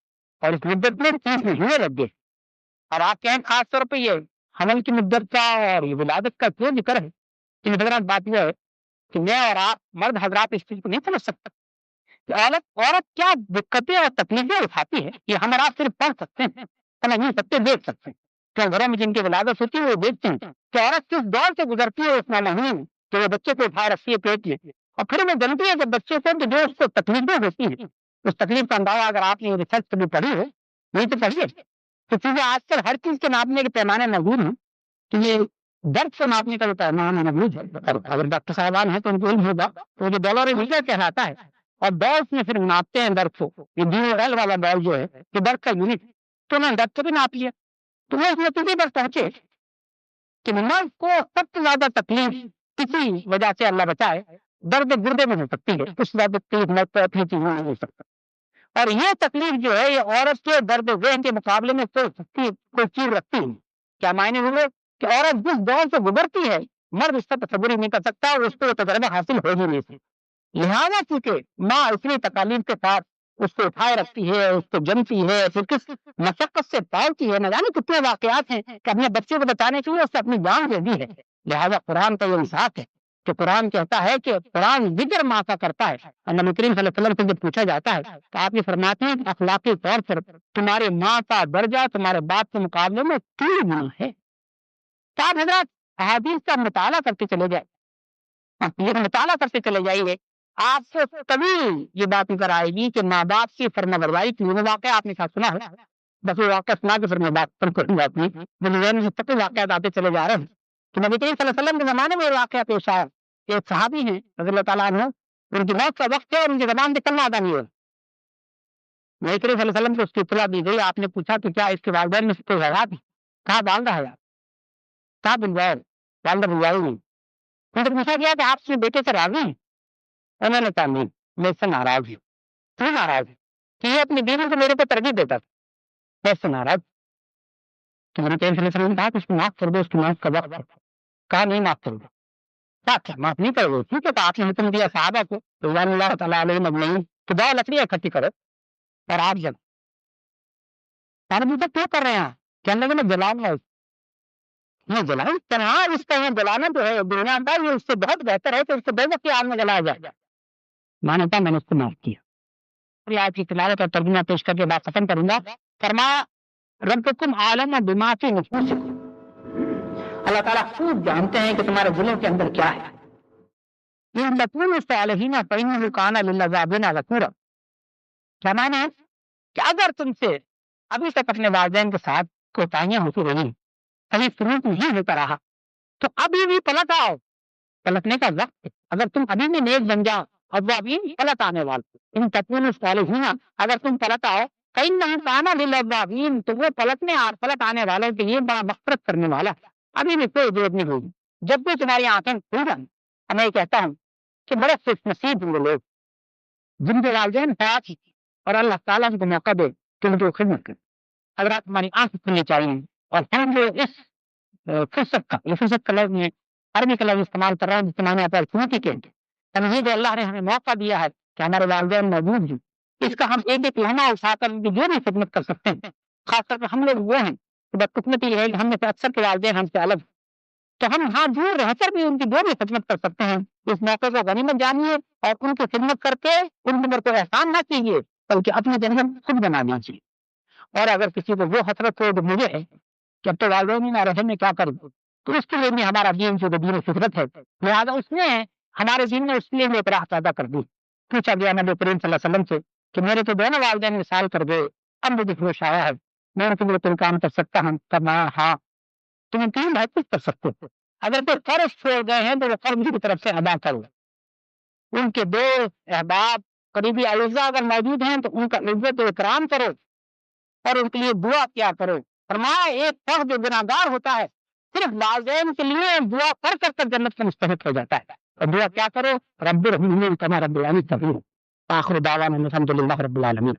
اور اس مدت میں 30 مہینے لگ گئے. اور آپ کہیں خاص طور پہ یہ حمل کی مدت کا اور یہ ولادت کا کیوں ذکر ہے؟ ان حضرات بات یہ ہے کہ میں اور آپ مرد حضرات اس چیز کو نہیں سمجھ سکتا کہ عورت کیا دقتیں اور تکلیفیں اٹھاتی ہے. یہ ہم اور آپ صرف پڑھ سکتے ہیں، نہیں سکتے، دیکھ سکتے ہیں. کہ گھروں میں جن کی ولادت ہوتی ہے وہ دیکھتے ہیں کہ عورت کس دور سے گزرتی ہے اس مہینے میں کہ وہ بچے کو اٹھائے رکھتی ہے پیٹ میں، اور پھر وہ جانتی ہے کہ بچے کو تو جو اس کو تکلیفیں ہوتی ہیں اس تکلیف کا اندازہ اگر آپ نے ریسرچ کبھی پڑھی ہے نہیں تو پڑھیے، تو چیزیں آج کل ہر چیز کے ناپنے کے پیمانے موجود ہیں، تو یہ درد سے ناپنے کا جو پیمانہ موجود ہے اگر ڈاکٹر صاحبان ہیں تو ان کو علم ہوگا، تو جو ڈالر میٹر کہلاتا ہے اور ڈالس میں پھر ناپتے ہیں درد کو، یہ DOL والا ڈال جو ہے کہ درد کا یونٹ، تو انہوں نے درد کو بھی ناپ لیا، تو وہ اس نتیجے پر پہنچے کہ مرد کو سب سے زیادہ تکلیف کسی وجہ سے اللہ بچائے درد گردے میں ہو سکتی ہے، اس سے زیادہ تکلیف مرد کو اپنی چیزوں میں ہو سکتا ہے، اور یہ تکلیف جو ہے یہ عورت کے درد ذہن کے مقابلے میں کوئی چیز رکھتی ہے، کیا معنی ہوئے کہ عورت جس دور سے گزرتی ہے مرد اس کا تصور ہی نہیں کر سکتا اور اس کو وہ تجربہ حاصل ہو ہی نہیں سکتا، لہٰذا چونکہ ماں اتنی تکالیف کے ساتھ اس کو اٹھائے رکھتی ہے، اس کو جمتی ہے، پھر کس مشقت سے پالتی ہے، نہ جانے کتنے واقعات ہیں کہ اپنے بچے کو بچانے کے لیے اس نے اپنی جان دے دی ہے، لہٰذا قرآن کا یہ انصاف ہے کہ قرآن کہتا ہے کہ قرآن ذکر ماں کا کرتا ہے، اور نبی کریم صلی اللہ علیہ وسلم سے جب پوچھا جاتا ہے تو آپ یہ فرماتے ہیں کہ اخلاقی طور پر تمہارے ماں کا درجہ تمہارے باپ کے مقابلے میں 3 گنا ہے۔ آپ حضرات احادیث کا مطالعہ کرتے چلے جائے، یہ مطالعہ کرتے چلے جائیے، آپ سے کبھی یہ بات نظر آئے گی کہ ماں باپ کی فرما برداری کی واقعہ آپ نے ساتھ سنا ہے، بس وہ واقعہ سنا کے پھر میں بات کروں گا اپنی، مجھے ذہن میں سب واقعات آتے چلے جا رہے ہیں کہ نبی کریم صلی اللہ علیہ وسلم کے زمانے میں یہ واقعہ پیش آیا کہ ایک صحابی ہیں رضی اللہ تعالیٰ عنہ، ان کی موت کا وقت ہے اور ان کی زبان سے کلمہ ادا نہیں ہوا، نبی کریم صلی اللہ علیہ وسلم کو اس کی اطلاع دی گئی، آپ نے پوچھا کہ کیا اس کے والدین میں سے کوئی حیات ہے؟ کہا والدہ حیات، کہا بالغیر، والدہ بالغیر نہیں، ان سے پوچھا گیا کہ آپ اپنے بیٹے سے راضی ہیں؟ انہوں نے کہا نہیں، میں اس سے ناراض ہوں۔ کیوں ناراض ہے؟ کہ یہ اپنی بیوی کو میرے پہ ترجیح دیتا تھا، میں اس سے ناراض، تو میں نے صلی اللہ علیہ وسلم نے کہا کہ اس کو معاف کر دو، اس کی معاف کا وقت ہے، کہا نہیں معاف کر دو، کیا معاف نہیں کرو گے؟ ٹھیک ہے، تو آپ نے حکم دیا صحابہ کو رضوان اللہ تعالیٰ علیہ مجمعین کہ 2 لکڑیاں اکٹھی کرو اور آپ جب کیوں کر رہے ہیں کہنے لگے میں جلاؤں گا، میں جلاؤں تنہا اس کا جلانا جو ہے دنیا کا یہ اس سے بہت بہتر ہے کہ اس کو بے وقت آگ میں جلایا جائے، مانا تھا میں نے اس کو معاف کیا۔ آج کی تلاوت اور ترجمہ پیش کر کے بات ختم کروں گا، فرمایا ربکم عالم بما فی نفوسکم، اللہ تعالیٰ خوب جانتے ہیں کہ تمہارے دلوں کے اندر کیا ہے، یہ لکون صالحین فإنہ کان للذابین غفورا، کیا معنی ہے کہ اگر تم سے ابھی تک اپنے والدین کے ساتھ کوتاہیاں ہوتی رہی، کبھی سلوک نہیں ہوتا رہا، تو ابھی بھی پلٹ آؤ، پلٹنے کا وقت ہے، اگر تم ابھی بھی نیک بن جاؤ اور وہ ابھی پلٹ آنے والے، ان تکون صالحین، اگر تم پلٹ آؤ فإنہ کان للذابین، تو وہ پلٹنے اور پلٹ آنے والوں کے لیے بڑا مغفرت کرنے والا، ابھی بھی کوئی ضرورت نہیں ہوگی، جب بھی تمہاری آنکھیں کھل جائیں، میں یہ کہتا ہوں کہ بڑے خوش نصیب ہوں وہ لوگ جن کے والدین حیات ہی اور اللہ تعالیٰ ان کو موقع دے کہ ان کی خدمت کرے، حضرات ہماری آنکھ کھلنی چاہیے، اور ہم جو اس فرصت کا لفظ میں عربی کا لفظ استعمال کر رہے ہیں جس کے معنی آتا ہے چونٹی کے تمہید اللہ نے ہمیں موقع دیا ہے کہ ہمارے والدین موجود ہیں، اس کا ہم ایک ایک لمحہ اٹھا کر ان کی جو بھی خدمت کر سکتے ہیں، خاص طور پر ہم لوگ وہ ہیں کہ بدقسمتی یہ ہے کہ ہم میں سے اکثر کے والدین ہم سے الگ ہیں، تو ہم ہاں دور رہ کر بھی ان کی جو بھی خدمت کر سکتے ہیں، اس موقع کو غنیمت جانیے اور ان کی خدمت کر کے ان کے اوپر احسان نہ کیجیے بلکہ اپنی جنت خود بنانا چاہیے، اور اگر کسی کو وہ حسرت ہو جو مجھے ہے کہ اب تو والدین ہی نہ رہے میں کیا کروں، تو اس کے لیے بھی ہمارا دین جو دین فطرت ہے، لہٰذا اس نے ہمارے دین میں اس لیے ایک راہ پیدا کر دی، پوچھا گیا نبی کریم صلی اللہ علیہ وسلم سے کہ میرے تو دونوں والدین وصال کر گئے، اب مجھے ہوش آیا ہے میں ان کے لیے کوئی کام کر سکتا ہوں، کرنا ہاں تمہیں 3 بہت کر سکتے ہو، اگر کوئی قرض چھوڑ گئے ہیں تو وہ قرض کی طرف سے ادا کرو، ان کے دوست احباب قریبی اعزاء اگر موجود ہیں تو ان کا عزت و اکرام کرو اور ان کے لیے دعا کیا کرو، فرمایا ایک شخص جو گناہگار ہوتا ہے صرف والدین کے لیے دعا کر کر جنت کا مستحق ہو جاتا ہے، اور دعا کیا کرو رب ارحمہما کما ربیانی صغیرا، آخر دعوانا الحمد للہ رب العالمین۔